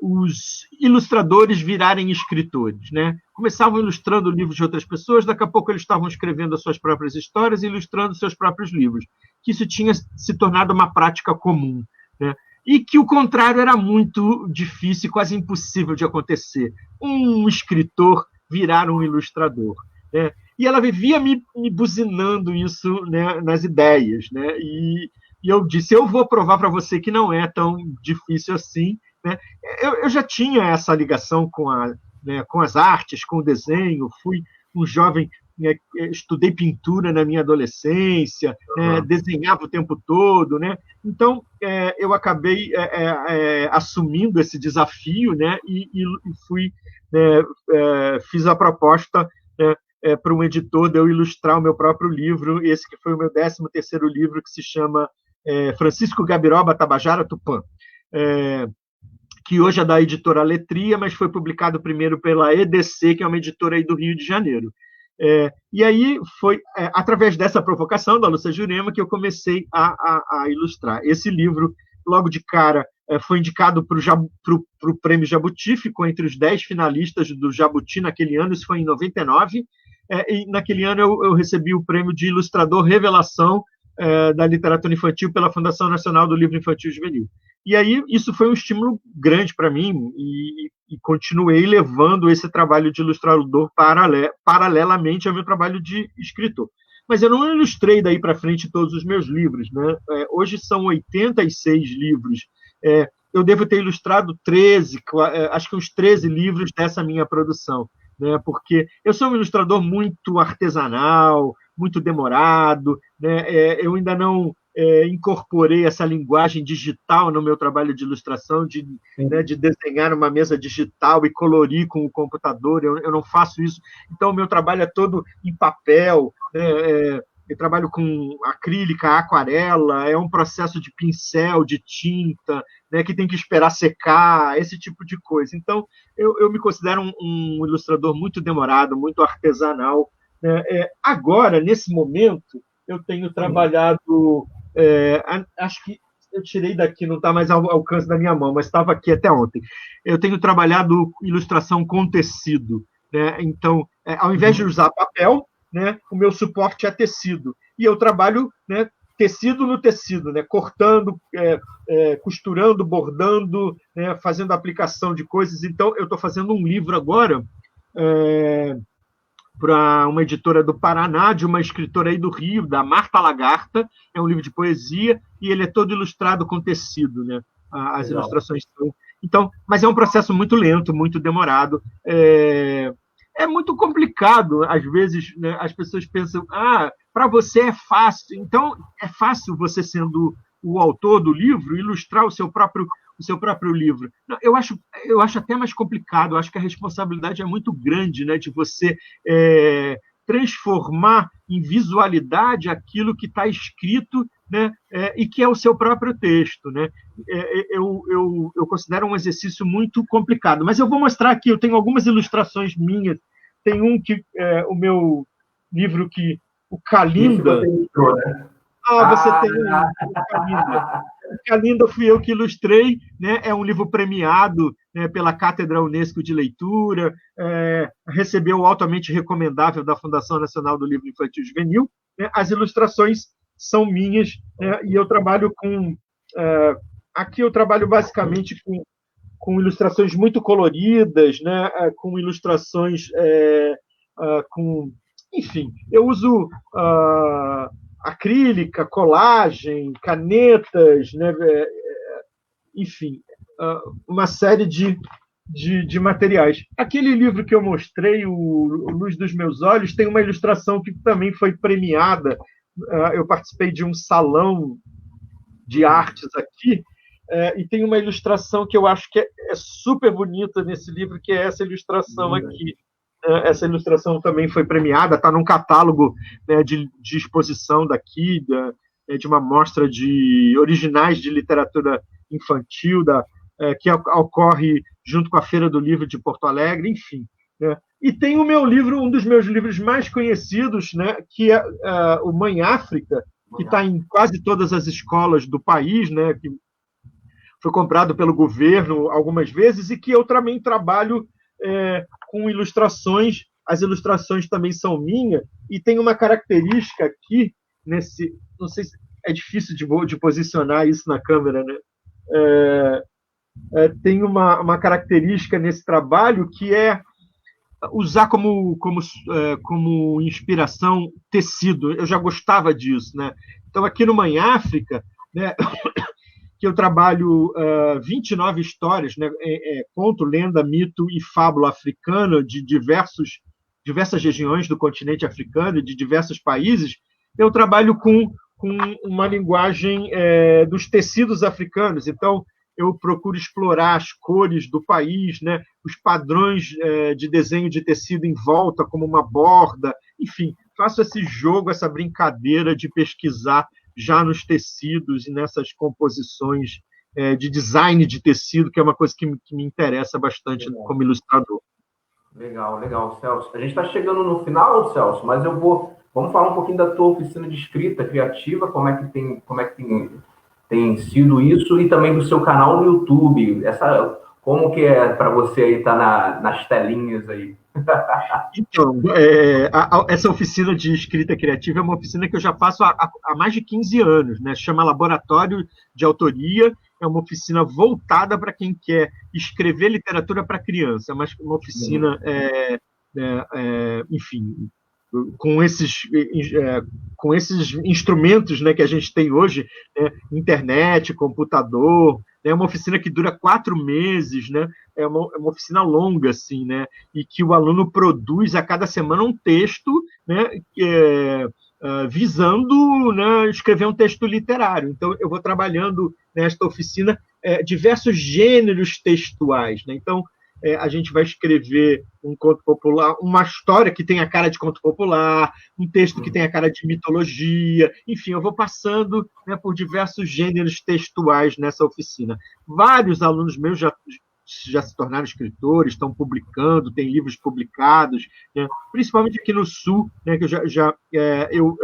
os ilustradores virarem escritores, né? Começavam ilustrando livros de outras pessoas, daqui a pouco eles estavam escrevendo as suas próprias histórias e ilustrando seus próprios livros. Que isso tinha se tornado uma prática comum, né? E que o contrário era muito difícil, quase impossível de acontecer. Um escritor virar um ilustrador, né? E ela vivia me buzinando isso, né, nas ideias, né? E eu disse, eu vou provar para você que não é tão difícil assim, né? Eu já tinha essa ligação com as artes, com o desenho, fui um jovem, né, estudei pintura na minha adolescência, né, Uhum. desenhava o tempo todo, né? Então eu acabei assumindo esse desafio, né? E fui, fiz a proposta, né, para um editor de eu ilustrar o meu próprio livro, esse que foi o meu 13º livro, que se chama Francisco Gabiroba Tabajara Tupã, que hoje é da editora Letria, mas foi publicado primeiro pela EDC, que é uma editora aí do Rio de Janeiro. E aí foi através dessa provocação da Lúcia Jurema que eu comecei a ilustrar. Esse livro, logo de cara, foi indicado para o Prêmio Jabuti, ficou entre os 10 finalistas do Jabuti naquele ano, isso foi em 99, e naquele ano eu recebi o prêmio de ilustrador revelação da literatura infantil pela Fundação Nacional do Livro Infantil e Juvenil. E aí isso foi um estímulo grande para mim e continuei levando esse trabalho de ilustrador paralelamente ao meu trabalho de escritor. Mas eu não ilustrei daí para frente todos os meus livros, né? Hoje são 86 livros. Eu devo ter ilustrado 13, acho que uns 13 livros dessa minha produção, né? Porque eu sou um ilustrador muito artesanal, muito demorado, né? Eu ainda não incorporei essa linguagem digital no meu trabalho de ilustração, né, de desenhar uma mesa digital e colorir com o computador. Eu não faço isso. Então, o meu trabalho é todo em papel, né? Eu trabalho com acrílica, aquarela, é um processo de pincel, de tinta, né, que tem que esperar secar, esse tipo de coisa. Então, eu me considero um ilustrador muito demorado, muito artesanal, né? Agora, nesse momento, eu tenho trabalhado, acho que eu tirei daqui, não está mais ao alcance da minha mão, mas estava aqui até ontem. Eu tenho trabalhado ilustração com tecido, né? Então, ao invés de usar papel, né, o meu suporte é tecido. E eu trabalho, né, tecido no tecido, né, cortando, costurando, bordando, né, fazendo aplicação de coisas. Então, eu estou fazendo um livro agora para uma editora do Paraná, de uma escritora aí do Rio, da Marta Lagarta. É um livro de poesia e ele é todo ilustrado com tecido, né? As Legal. ilustrações são. Então, mas é um processo muito lento, muito demorado. É muito complicado, às vezes, né, as pessoas pensam, para você é fácil. Então, é fácil você, sendo o autor do livro, ilustrar o seu próprio livro. Não, eu acho até mais complicado, eu acho que a responsabilidade é muito grande, né, de você transformar em visualidade aquilo que está escrito, né, e que é o seu próprio texto, né? Eu considero um exercício muito complicado, mas eu vou mostrar aqui, eu tenho algumas ilustrações minhas, tem que o meu livro o Esse Kalinda. você ilustrou, né? Você tem o Kalinda. O Kalinda fui eu que ilustrei, né? É um livro premiado, né, pela Cátedra Unesco de Leitura, recebeu o altamente recomendável da Fundação Nacional do Livro Infantil e Juvenil, né? As ilustrações são minhas, né? E eu trabalho com... aqui eu trabalho basicamente com ilustrações muito coloridas, né? Com ilustrações com... Enfim, eu uso acrílica, colagem, canetas, né? Enfim, uma série de materiais. Aquele livro que eu mostrei, o Luz dos Meus Olhos, tem uma ilustração que também foi premiada. Eu participei de um salão de artes aqui, e tem uma ilustração que eu acho que é super bonita nesse livro, que é essa ilustração aqui. Essa ilustração também foi premiada, está num catálogo, né, de exposição daqui, de uma mostra de originais de literatura infantil, que ocorre junto com a Feira do Livro de Porto Alegre, enfim. Né? E tem o meu livro, um dos meus livros mais conhecidos, né, que é o Mãe África, que está em quase todas as escolas do país, né, que foi comprado pelo governo algumas vezes, e que eu também trabalho com ilustrações. As ilustrações também são minhas, e tem uma característica aqui, não sei se é difícil de posicionar isso na câmera, né? Tem uma característica nesse trabalho que é usar como inspiração tecido. Eu já gostava disso, né? Então, aqui no Mãe África, né, que eu trabalho 29 histórias, né, conto, lenda, mito e fábula africana de diversas regiões do continente africano, de diversos países. Eu trabalho com uma linguagem dos tecidos africanos. Então, eu procuro explorar as cores do país, né, os padrões de desenho de tecido em volta, como uma borda. Enfim, faço esse jogo, essa brincadeira de pesquisar já nos tecidos e nessas composições de design de tecido, que é uma coisa que me interessa bastante como ilustrador. Legal, legal, Celso. A gente está chegando no final, Celso, mas vamos falar um pouquinho da tua oficina de escrita criativa, como é que tem sido isso, e também do seu canal no YouTube. Como que é para você aí estar nas telinhas aí? Então, essa oficina de escrita criativa é uma oficina que eu já faço há mais de 15 anos, né? Chama Laboratório de Autoria. É uma oficina voltada para quem quer escrever literatura para criança, mas uma oficina, enfim, com esses instrumentos, né, que a gente tem hoje, né, internet, computador. É uma oficina que dura 4 meses, né? É uma oficina longa, assim, né? E que o aluno produz a cada semana um texto, né, visando, né, escrever um texto literário. Então, eu vou trabalhando nesta oficina diversos gêneros textuais, né? Então, a gente vai escrever um conto popular, uma história que tem a cara de conto popular, um texto que tem a cara de mitologia, enfim, eu vou passando, né, por diversos gêneros textuais nessa oficina. Vários alunos meus já se tornaram escritores, estão publicando, têm livros publicados, né? Principalmente aqui no Sul, né, que eu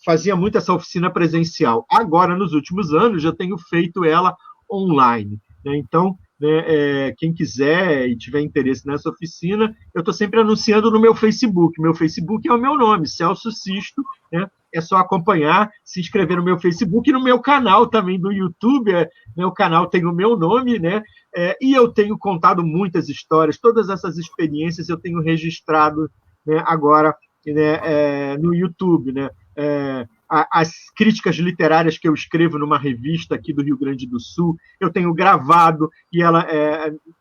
fazia muito essa oficina presencial. Agora, nos últimos anos, eu tenho feito ela online, né? Então, né, quem quiser e tiver interesse nessa oficina, eu estou sempre anunciando no meu Facebook. Meu Facebook é o meu nome, Celso Sisto, né? É só acompanhar, se inscrever no meu Facebook e no meu canal também do YouTube. Meu canal tem o meu nome, né? E eu tenho contado muitas histórias, todas essas experiências eu tenho registrado, né, agora, né, no YouTube, né? As críticas literárias que eu escrevo numa revista aqui do Rio Grande do Sul, eu tenho gravado, e elas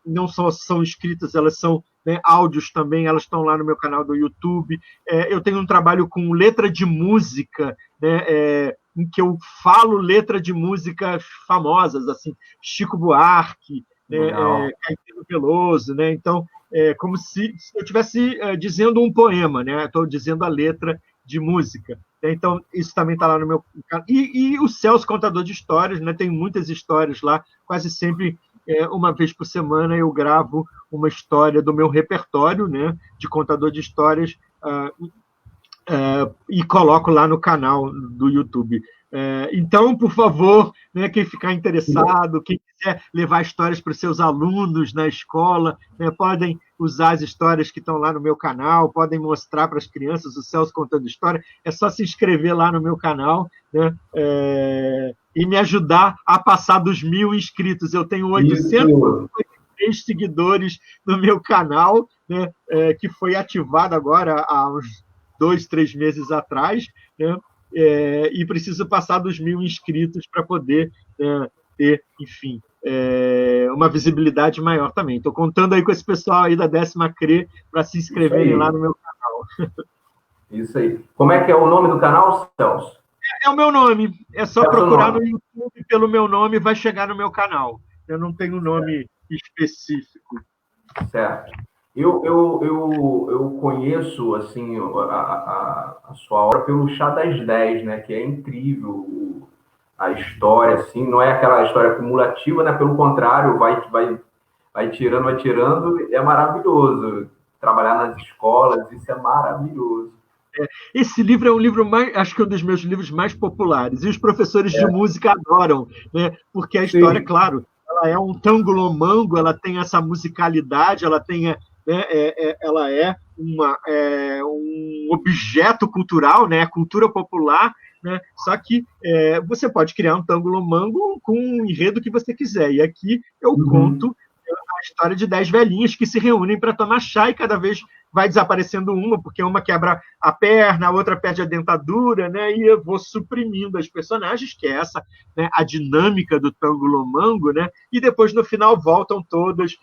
não só são escritas, elas são, né, áudios também, elas estão lá no meu canal do YouTube. Eu tenho um trabalho com letra de música, né, em que eu falo letra de músicas famosas, assim, Chico Buarque, Caetano Veloso, né? Então, como se eu estivesse dizendo um poema, né? Estou dizendo a letra de música. Então, isso também está lá no meu canal. E o Celso, contador de histórias, né? Tem muitas histórias lá, quase sempre, uma vez por semana, eu gravo uma história do meu repertório, né? De contador de histórias, e coloco lá no canal do YouTube. Então, por favor, né, quem ficar interessado, quem quiser levar histórias para os seus alunos na escola, né, podem usar as histórias que estão lá no meu canal, podem mostrar para as crianças o Celso contando história. É só se inscrever lá no meu canal, né, e me ajudar a passar dos 1.000 inscritos. Eu tenho 803 seguidores no meu canal, né, que foi ativado agora há uns 2, 3 meses atrás, né? E preciso passar dos 1.000 inscritos para poder ter, enfim, uma visibilidade maior também. Estou contando aí com esse pessoal aí da 10ª CRE para se inscreverem lá no meu canal. Isso aí. Como é que é o nome do canal, Celso? É o meu nome. É só procurar no YouTube pelo meu nome e vai chegar no meu canal. Eu não tenho nome específico. Certo. Eu conheço assim a sua obra pelo Chá das 10, né? Que é incrível a história, assim, não é aquela história acumulativa, né? Pelo contrário, vai tirando, é maravilhoso. Trabalhar nas escolas, isso é maravilhoso. Esse livro é um livro acho que é um dos meus livros mais populares, e os professores de música adoram, né? Porque a história, sim, claro, ela é um tango-lomango, ela tem essa musicalidade, ela tem, né, ela é um objeto cultural, né, cultura popular, né, só que você pode criar um tango-lomango com um enredo que você quiser, e aqui eu conto a história de 10 velhinhas que se reúnem para tomar chá e cada vez vai desaparecendo uma, porque uma quebra a perna, a outra perde a dentadura, né? E eu vou suprimindo as personagens, que é essa, né, a dinâmica do tango-lomango, né? E depois, no final, voltam todas.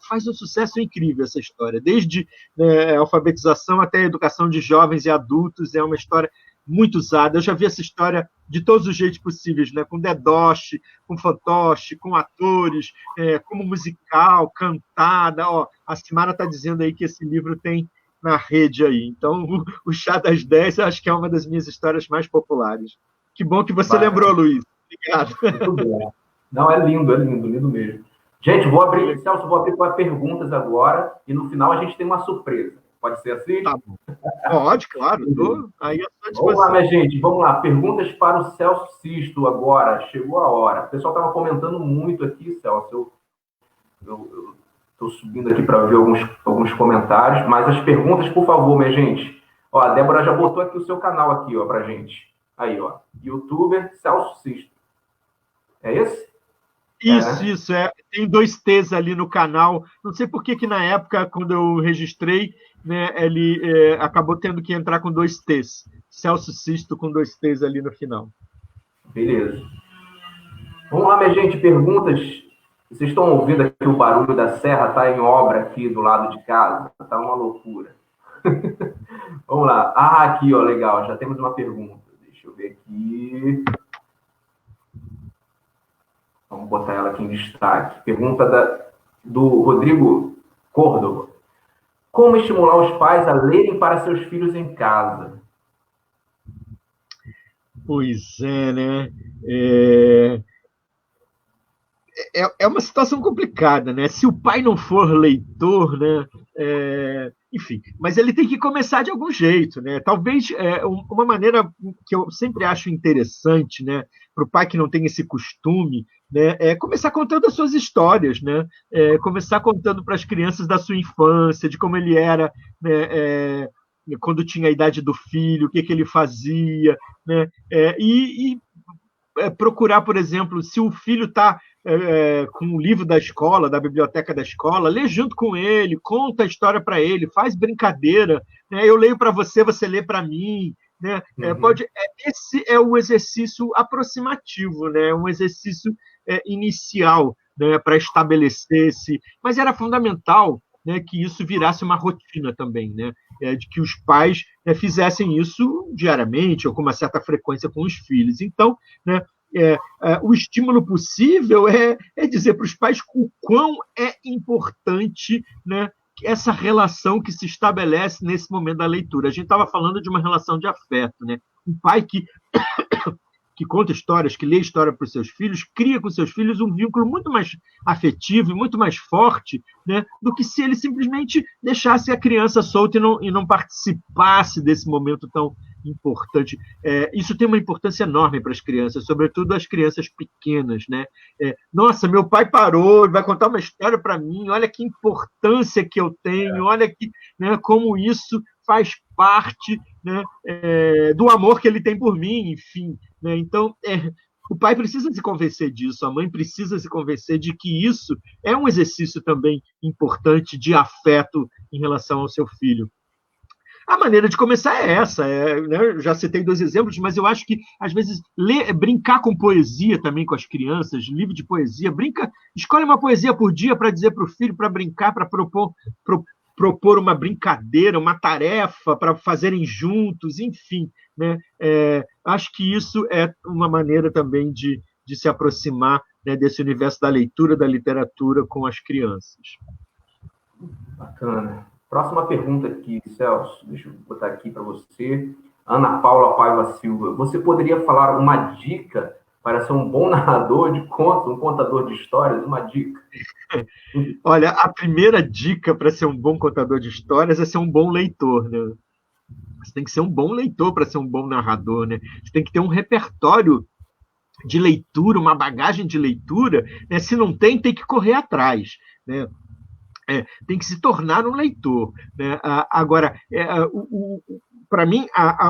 Faz um sucesso incrível essa história. Desde alfabetização até a educação de jovens e adultos. É uma história muito usada. Eu já vi essa história de todos os jeitos possíveis, né? Com dedoche, com fantoche, com atores, como musical, cantada. Ó, a Simara está dizendo aí que esse livro tem na rede aí. Então, o Chá das 10, eu acho que é uma das minhas histórias mais populares. Que bom que você lembrou, Luiz. Obrigado. Muito bom. Não, é lindo mesmo. Gente, Celso, vou abrir para perguntas agora e no final a gente tem uma surpresa. Pode ser assim? Tá bom. Pode, claro. Estou aí à sua disposição. Vamos lá, minha gente. Vamos lá. Perguntas para o Celso Sisto agora. Chegou a hora. O pessoal estava comentando muito aqui, Celso. Eu estou subindo aqui para ver alguns comentários, mas as perguntas, por favor, minha gente. Ó, a Débora já botou aqui o seu canal aqui, ó, para gente. Aí, ó. YouTuber Celso Sisto. É esse? Isso. Tem 2 T's ali no canal. Não sei por que na época, quando eu registrei, né, ele acabou tendo que entrar com 2 T's. Celso Sisto com 2 T's ali no final. Beleza. Vamos lá, minha gente. Perguntas. Vocês estão ouvindo aqui o barulho da serra? Está em obra aqui do lado de casa. Está uma loucura. Vamos lá. Aqui, ó, legal. Já temos uma pergunta. Deixa eu ver aqui. Vamos botar ela aqui em destaque. Pergunta do Rodrigo Córdova. Como estimular os pais a lerem para seus filhos em casa? Pois é, né? É uma situação complicada, né? Se o pai não for leitor, né? Enfim, mas ele tem que começar de algum jeito, né? Talvez uma maneira que eu sempre acho interessante, né? Para o pai que não tem esse costume, né? É começar contando as suas histórias, né? Começar contando para as crianças da sua infância, de como ele era, né? Quando tinha a idade do filho, o que ele fazia, né? E procurar, por exemplo, se o filho está com o livro da escola, da biblioteca da escola, lê junto com ele, conta a história para ele, faz brincadeira, né? Eu leio para você, você lê para mim, né? Esse é o exercício aproximativo, né? Um exercício inicial, né? Para estabelecer esse... Mas era fundamental, né, que isso virasse uma rotina também, né? De que os pais fizessem isso diariamente ou com uma certa frequência com os filhos. Então, né, o estímulo possível é dizer para os pais o quão é importante, né, essa relação que se estabelece nesse momento da leitura. A gente estava falando de uma relação de afeto, né? Um pai que conta histórias, que lê história para os seus filhos, cria com seus filhos um vínculo muito mais afetivo e muito mais forte, né, do que se ele simplesmente deixasse a criança solta e não participasse desse momento tão importante. Isso tem uma importância enorme para as crianças, sobretudo as crianças pequenas, né? Nossa, meu pai parou, vai contar uma história para mim, olha que importância que eu tenho, olha que, né, como isso faz parte, né, do amor que ele tem por mim, enfim. Né? Então, o pai precisa se convencer disso, a mãe precisa se convencer de que isso é um exercício também importante de afeto em relação ao seu filho. A maneira de começar é essa. Né? Eu já citei 2 exemplos, mas eu acho que, às vezes, brincar com poesia também com as crianças, livro de poesia, escolhe uma poesia por dia para dizer para o filho, para brincar, para propor uma brincadeira, uma tarefa para fazerem juntos, enfim. Né? Acho que isso é uma maneira também de se aproximar, né, desse universo da leitura, da literatura com as crianças. Bacana. Próxima pergunta aqui, Celso. Deixa eu botar aqui para você. Ana Paula Paiva Silva. Você poderia falar uma dica para ser um bom narrador de contos, um contador de histórias? Uma dica. Olha, a primeira dica para ser um bom contador de histórias é ser um bom leitor, né? Você tem que ser um bom leitor para ser um bom narrador, né? Você tem que ter um repertório de leitura, uma bagagem de leitura, né? Se não tem, tem que correr atrás, né? Tem que se tornar um leitor, né? Agora, para mim,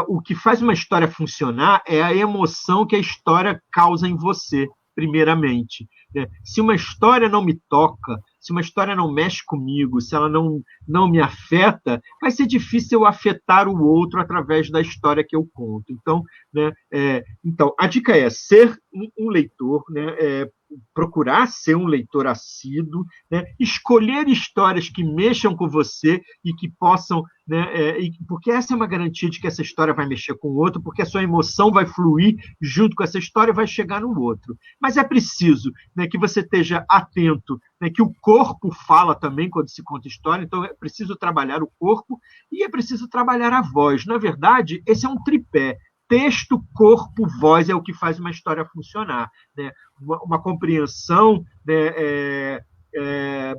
o que faz uma história funcionar é a emoção que a história causa em você, primeiramente. Né? Se uma história não me toca, se uma história não mexe comigo, se ela não me afeta, vai ser difícil eu afetar o outro através da história que eu conto. Então, né, a dica é ser um leitor, né, procurar ser um leitor assíduo, né, escolher histórias que mexam com você e que possam, né, porque essa é uma garantia de que essa história vai mexer com o outro, porque a sua emoção vai fluir junto com essa história e vai chegar no outro. Mas é preciso, né, que você esteja atento, né, que o corpo fala também quando se conta história, então é preciso trabalhar o corpo e é preciso trabalhar a voz. Na verdade, esse é um tripé. Texto, corpo, voz é o que faz uma história funcionar. Né? Uma compreensão, né,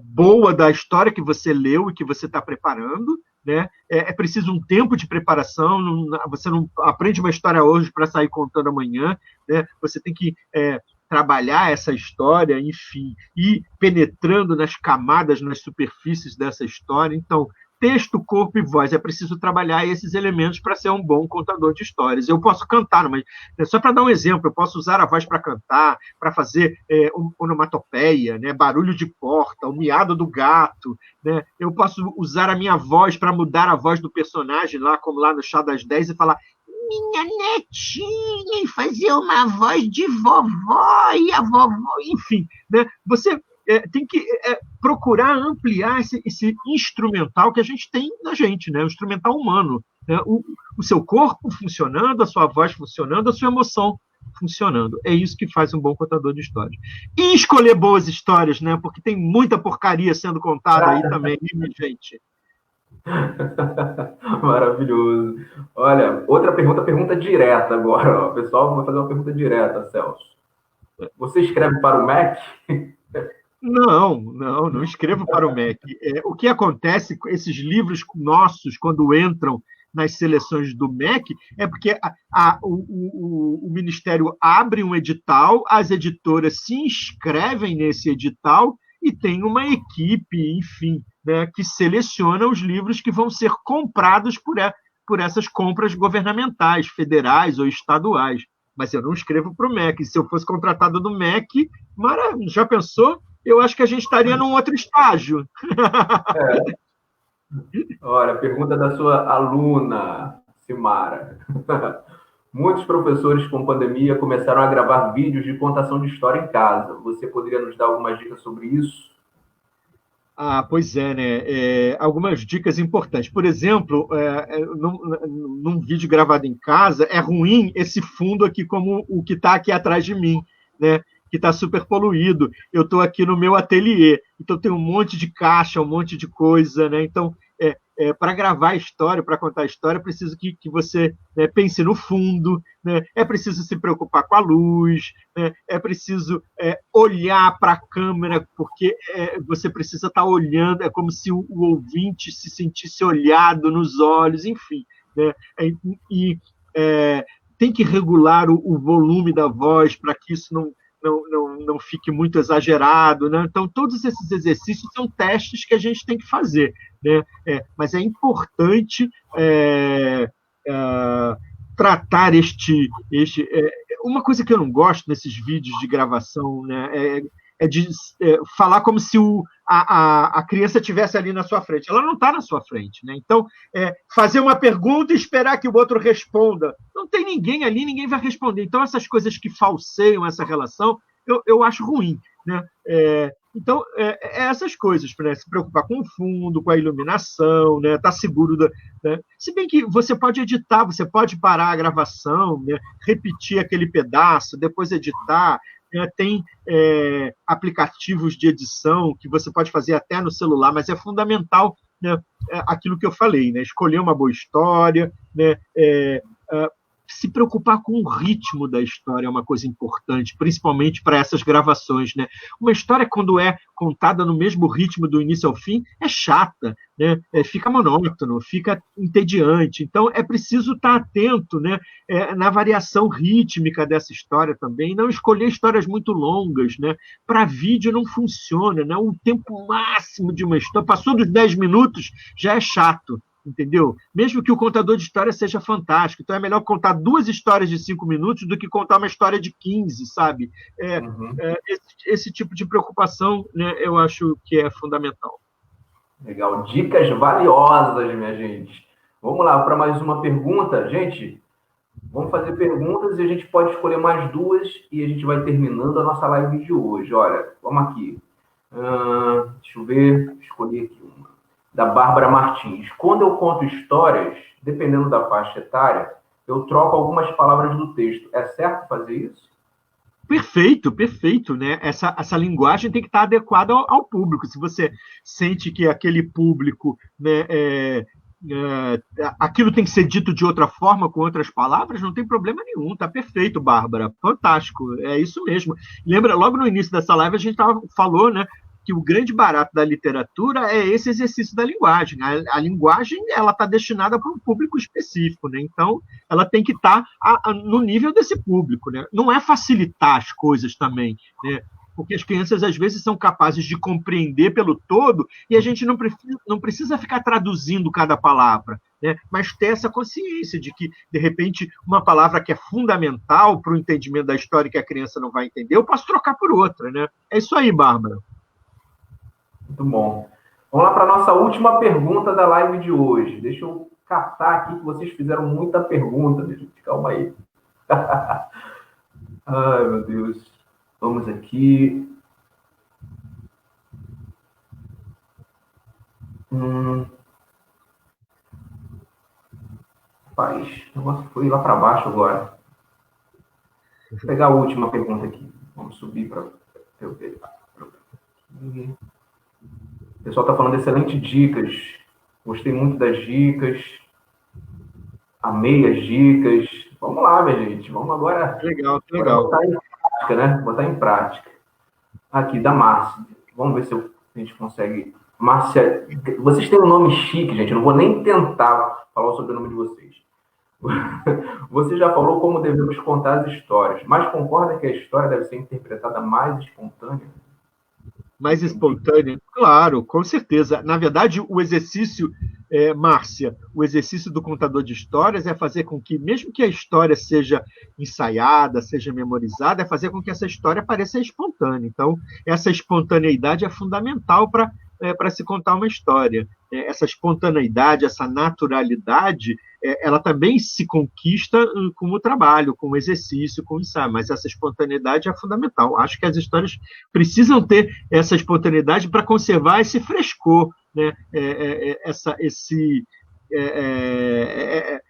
boa da história que você leu e que você está preparando. Né? É preciso um tempo de preparação, você não aprende uma história hoje para sair contando amanhã. Né? Você tem que trabalhar essa história, enfim, ir penetrando nas camadas, nas superfícies dessa história. Então, texto, corpo e voz. É preciso trabalhar esses elementos para ser um bom contador de histórias. Eu posso cantar, mas só para dar um exemplo, eu posso usar a voz para cantar, para fazer onomatopeia, né, barulho de porta, o miado do gato. Né? Eu posso usar a minha voz para mudar a voz do personagem, lá como lá no Chá das 10, e falar minha netinha, e fazer uma voz de vovó, e a vovó, enfim. Né? Você tem que procurar ampliar esse instrumental que a gente tem na gente, né? O instrumental humano. Né? O seu corpo funcionando, a sua voz funcionando, a sua emoção funcionando. É isso que faz um bom contador de histórias. E escolher boas histórias, né? Porque tem muita porcaria sendo contada aí também, minha gente. Maravilhoso. Olha, outra pergunta direta agora. Ó. Pessoal, vou fazer uma pergunta direta, Celso. Você escreve para o Mac? Não escrevo para o MEC. O que acontece com esses livros nossos, quando entram nas seleções do MEC, é porque o Ministério abre um edital, as editoras se inscrevem nesse edital e tem uma equipe, enfim, né, que seleciona os livros que vão ser comprados por essas compras governamentais, federais ou estaduais. Mas eu não escrevo para o MEC. Se eu fosse contratado do MEC, já pensou? Eu acho que a gente estaria num outro estágio. Olha, pergunta da sua aluna, Simara. Muitos professores com pandemia começaram a gravar vídeos de contação de história em casa. Você poderia nos dar algumas dicas sobre isso? Pois é, né? Algumas dicas importantes. Por exemplo, num vídeo gravado em casa, é ruim esse fundo aqui como o que está aqui atrás de mim, né? que está super poluído. Eu estou aqui no meu ateliê, então tem um monte de caixa, um monte de coisa, né? Então, para gravar a história, para contar a história, é preciso que você, né, pense no fundo, né? É preciso se preocupar com a luz, né? É preciso olhar para a câmera, porque você precisa estar olhando, é como se o ouvinte se sentisse olhado nos olhos, enfim. Né? E tem que regular o volume da voz para que isso não fique muito exagerado. Né? Então, todos esses exercícios são testes que a gente tem que fazer. Né? Mas é importante tratar uma coisa que eu não gosto nesses vídeos de gravação, né, de falar como se a criança estivesse ali na sua frente. Ela não está na sua frente. Né? Então, fazer uma pergunta e esperar que o outro responda. Não tem ninguém ali, ninguém vai responder. Então, essas coisas que falseiam essa relação, eu acho ruim. Né? Então, essas coisas, né? Se preocupar com o fundo, com a iluminação, né? Tá seguro. Né? Se bem que você pode editar, você pode parar a gravação, né? Repetir aquele pedaço, depois editar. Tem aplicativos de edição que você pode fazer até no celular, mas é fundamental, né, aquilo que eu falei, né? Escolher uma boa história, né? Se preocupar com o ritmo da história é uma coisa importante, principalmente para essas gravações. Né? Uma história, quando é contada no mesmo ritmo do início ao fim, é chata, né? Fica monótono, fica entediante. Então, é preciso estar atento, né, na variação rítmica dessa história também, não escolher histórias muito longas. Né? Para vídeo não funciona, né? O tempo máximo de uma história, passou dos 10 minutos, já é chato. Entendeu? Mesmo que o contador de história seja fantástico. Então é melhor contar 2 histórias de 5 minutos do que contar uma história de 15, sabe? Esse tipo de preocupação, né, eu acho que é fundamental. Legal. Dicas valiosas, minha gente. Vamos lá para mais uma pergunta. Gente, vamos fazer perguntas e a gente pode escolher mais 2 e a gente vai terminando a nossa live de hoje. Olha, vamos aqui. Deixa eu ver. Escolhi aqui uma. Da Bárbara Martins. Quando eu conto histórias, dependendo da faixa etária, eu troco algumas palavras do texto. É certo fazer isso? Perfeito, perfeito. Né? Essa linguagem tem que estar adequada ao público. Se você sente que aquele público, né, aquilo tem que ser dito de outra forma, com outras palavras, não tem problema nenhum. Tá perfeito, Bárbara. Fantástico. É isso mesmo. Lembra, logo no início dessa live, a gente falou, né, que o grande barato da literatura é esse exercício da linguagem. A linguagem ela está destinada para um público específico, né? Então ela tem que estar no nível desse público. Né? Não é facilitar as coisas também, né? Porque as crianças às vezes são capazes de compreender pelo todo e a gente não precisa ficar traduzindo cada palavra. Né? Mas ter essa consciência de que, de repente, uma palavra que é fundamental para o entendimento da história que a criança não vai entender, eu posso trocar por outra. Né? É isso aí, Bárbara. Muito bom. Vamos lá para a nossa última pergunta da live de hoje. Deixa eu catar aqui, que vocês fizeram muita pergunta. Calma aí. Ai, meu Deus. Vamos aqui. Rapaz, o negócio foi lá para baixo agora. Vou pegar a última pergunta aqui. Vamos subir para eu ver. O pessoal está falando excelentes dicas. Gostei muito das dicas. Amei as dicas. Vamos lá, minha gente. Vamos agora. Legal. Botar em prática, né? Botar em prática. Aqui, da Márcia. Vamos ver se a gente consegue. Márcia, vocês têm um nome chique, gente. Eu não vou nem tentar falar o sobrenome de vocês. Você já falou como devemos contar as histórias, mas concorda que a história deve ser interpretada mais espontânea? Mais espontânea? Claro, com certeza. Na verdade, o exercício, Márcia, o exercício do contador de histórias é fazer com que, mesmo que a história seja ensaiada, seja memorizada, é fazer com que essa história pareça espontânea. Então, essa espontaneidade é fundamental para se contar uma história. Essa espontaneidade, essa naturalidade, ela também se conquista com o trabalho, com o exercício, com o ensaio, mas essa espontaneidade é fundamental. Acho que as histórias precisam ter essa espontaneidade para conservar esse frescor, né?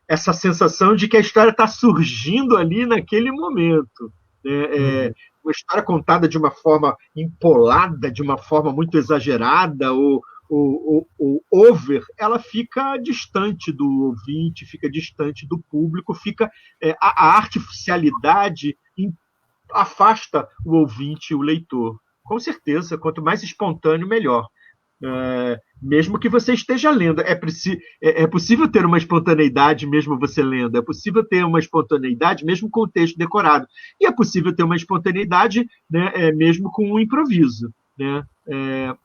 Essa sensação de que a história está surgindo ali naquele momento. uma história contada de uma forma empolada, de uma forma muito exagerada, ou over, ela fica distante do ouvinte, fica distante do público, fica a artificialidade afasta o ouvinte, o leitor. Com certeza, quanto mais espontâneo, melhor. Mesmo que você esteja lendo. É possível ter uma espontaneidade mesmo você lendo. É possível ter uma espontaneidade mesmo com o texto decorado. E é possível ter uma espontaneidade, né, mesmo com o improviso. Né?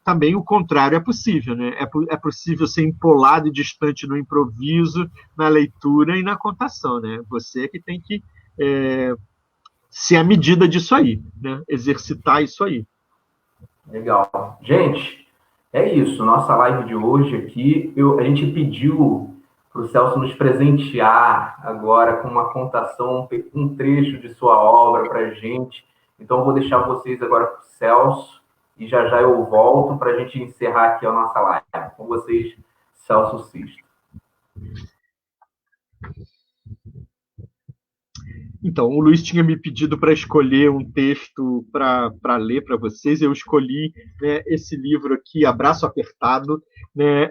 Também o contrário é possível. Né? É possível ser empolado e distante no improviso, na leitura e na contação. Né? Você que tem que ser a medida disso aí, né? Exercitar isso aí. Legal. Gente, é isso. Nossa live de hoje aqui, a gente pediu para o Celso nos presentear agora com uma contação, um trecho de sua obra para a gente. Então, eu vou deixar vocês agora com o Celso e já já eu volto para a gente encerrar aqui a nossa live. Com vocês, Celso Sisto. Então, o Luiz tinha me pedido para escolher um texto para ler para vocês. Eu escolhi, né, esse livro aqui, Abraço Apertado, né,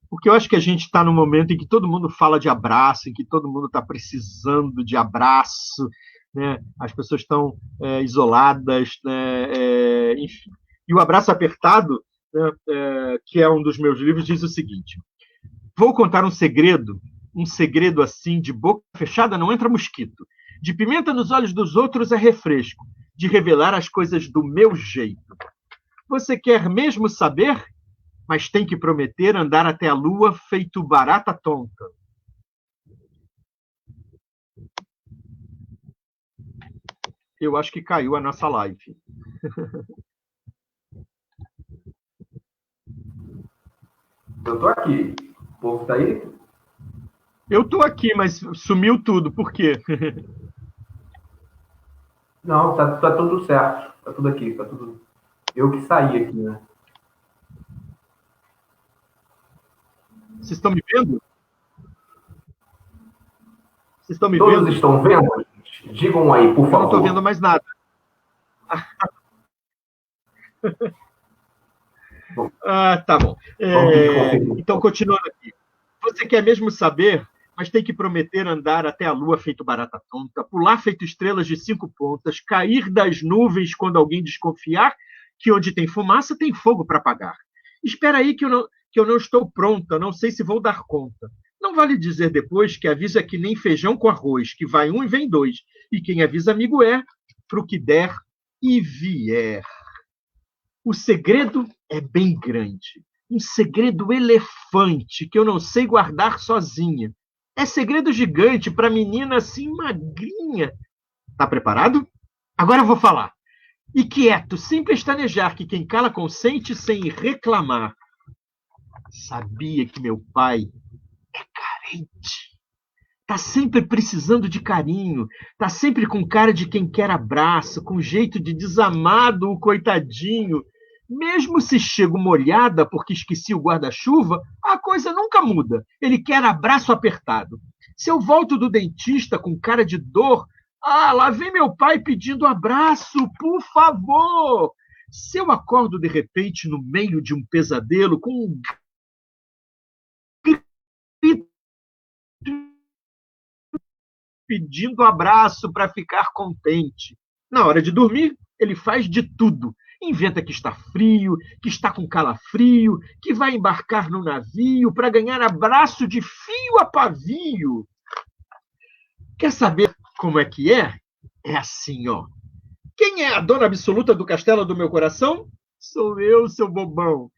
porque eu acho que a gente está num momento em que todo mundo fala de abraço, em que todo mundo está precisando de abraço, né, as pessoas estão isoladas, né, enfim. E o Abraço Apertado, né, que é um dos meus livros, diz o seguinte: vou contar um segredo assim, de boca fechada não entra mosquito. De pimenta nos olhos dos outros é refresco. De revelar as coisas do meu jeito. Você quer mesmo saber? Mas tem que prometer andar até a lua feito barata tonta. Eu acho que caiu a nossa live. Eu tô aqui. O povo tá aí? Eu tô aqui, mas sumiu tudo. Por quê? Não, tá tudo certo. Tá tudo aqui. Tá tudo. Eu que saí aqui, né? Vocês estão me vendo? Vocês estão me Todos vendo? estão vendo? Digam aí, por favor. Eu não estou vendo mais nada. Tá bom. Então, continuando aqui. Você quer mesmo saber, mas tem que prometer andar até a lua feito barata tonta, pular feito estrelas de 5 pontas, cair das nuvens quando alguém desconfiar que onde tem fumaça tem fogo para apagar. Espera aí que eu não estou pronta, não sei se vou dar conta. Não vale dizer depois que avisa que nem feijão com arroz, que vai um e vem dois, e quem avisa amigo pro que der e vier. O segredo é bem grande. Um segredo elefante que eu não sei guardar sozinha. É segredo gigante para menina assim magrinha. Tá preparado? Agora eu vou falar. E quieto, sem pestanejar, que quem cala consente sem reclamar. Sabia que meu pai é carente. Tá sempre precisando de carinho. Tá sempre com cara de quem quer abraço, com jeito de desamado, o coitadinho. Mesmo se chego molhada porque esqueci o guarda-chuva, a coisa nunca muda. Ele quer abraço apertado. Se eu volto do dentista com cara de dor, lá vem meu pai pedindo abraço, por favor. Se eu acordo de repente no meio de um pesadelo com um grito pedindo abraço para ficar contente. Na hora de dormir, ele faz de tudo. Inventa que está frio, que está com calafrio, que vai embarcar no navio para ganhar abraço de fio a pavio. Quer saber como é que é? É assim, ó. Quem é a dona absoluta do castelo do meu coração? Sou eu, seu bobão.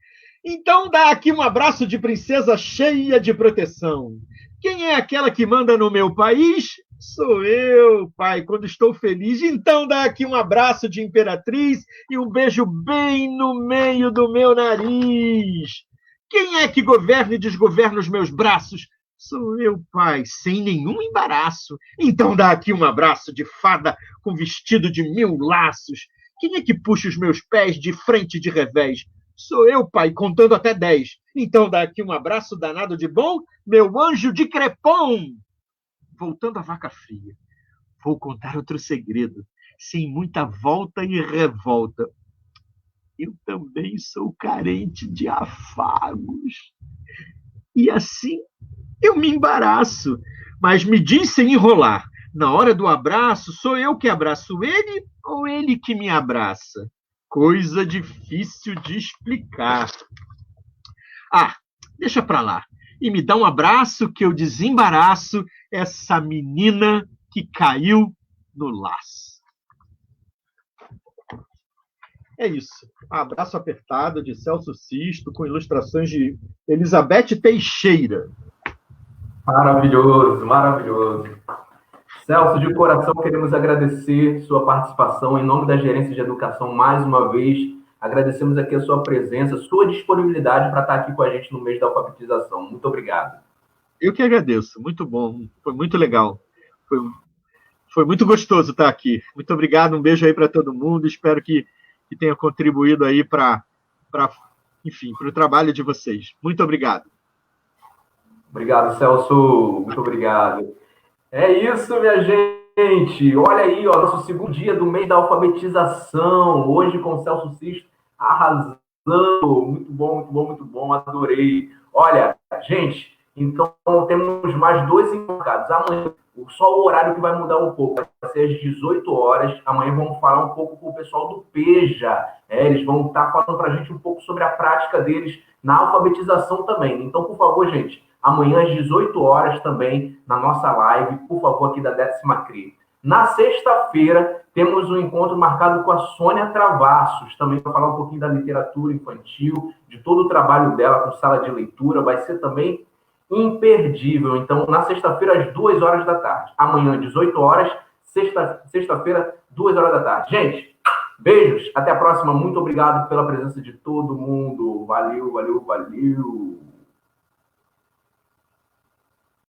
Então dá aqui um abraço de princesa cheia de proteção. Quem é aquela que manda no meu país? Sou eu, pai, quando estou feliz. Então dá aqui um abraço de imperatriz e um beijo bem no meio do meu nariz. Quem é que governa e desgoverna os meus braços? Sou eu, pai, sem nenhum embaraço. Então dá aqui um abraço de fada com vestido de 1000 laços. Quem é que puxa os meus pés de frente e de revés? Sou eu, pai, contando até 10. Então dá aqui um abraço danado de bom, meu anjo de crepom. Voltando à vaca fria, vou contar outro segredo. sem muita volta e revolta. Eu também sou carente de afagos. E assim eu me embaraço, mas me diz sem enrolar. Na hora do abraço, sou eu que abraço ele ou ele que me abraça? Coisa difícil de explicar. Ah, deixa pra lá. E me dá um abraço que eu desembaraço essa menina que caiu no laço. É isso. Abraço apertado de Celso Sisto, com ilustrações de Elizabeth Teixeira. Maravilhoso, maravilhoso. Celso, de coração, queremos agradecer sua participação em nome da Gerência de Educação mais uma vez. Agradecemos aqui a sua presença, sua disponibilidade para estar aqui com a gente no mês da alfabetização. Muito obrigado. Eu que agradeço. Muito bom. Foi muito legal. Foi muito gostoso estar aqui. Muito obrigado. Um beijo aí para todo mundo. Espero que tenha contribuído aí para o trabalho de vocês. Muito obrigado. Obrigado, Celso. Muito obrigado. É isso, minha gente. Olha aí, ó, nosso segundo dia do mês da alfabetização. Hoje com o Celso Sisto arrasando. Muito bom, muito bom, muito bom. Adorei. Olha, gente, então temos mais 2 enfocados. Amanhã, só o horário que vai mudar um pouco. Vai ser às 18 horas. Amanhã vamos falar um pouco com o pessoal do PEJA. Eles vão estar falando para a gente um pouco sobre a prática deles na alfabetização também. Então, por favor, gente, amanhã às 18 horas também, na nossa live, por favor, aqui da 10ª CRE. Na sexta-feira, temos um encontro marcado com a Sônia Travassos, também para falar um pouquinho da literatura infantil, de todo o trabalho dela com sala de leitura. Vai ser também imperdível. Então, na sexta-feira, às 2 horas da tarde. Amanhã, 18 horas. Sexta-feira, 2 horas da tarde. Gente, beijos. Até a próxima. Muito obrigado pela presença de todo mundo. Valeu, valeu, valeu.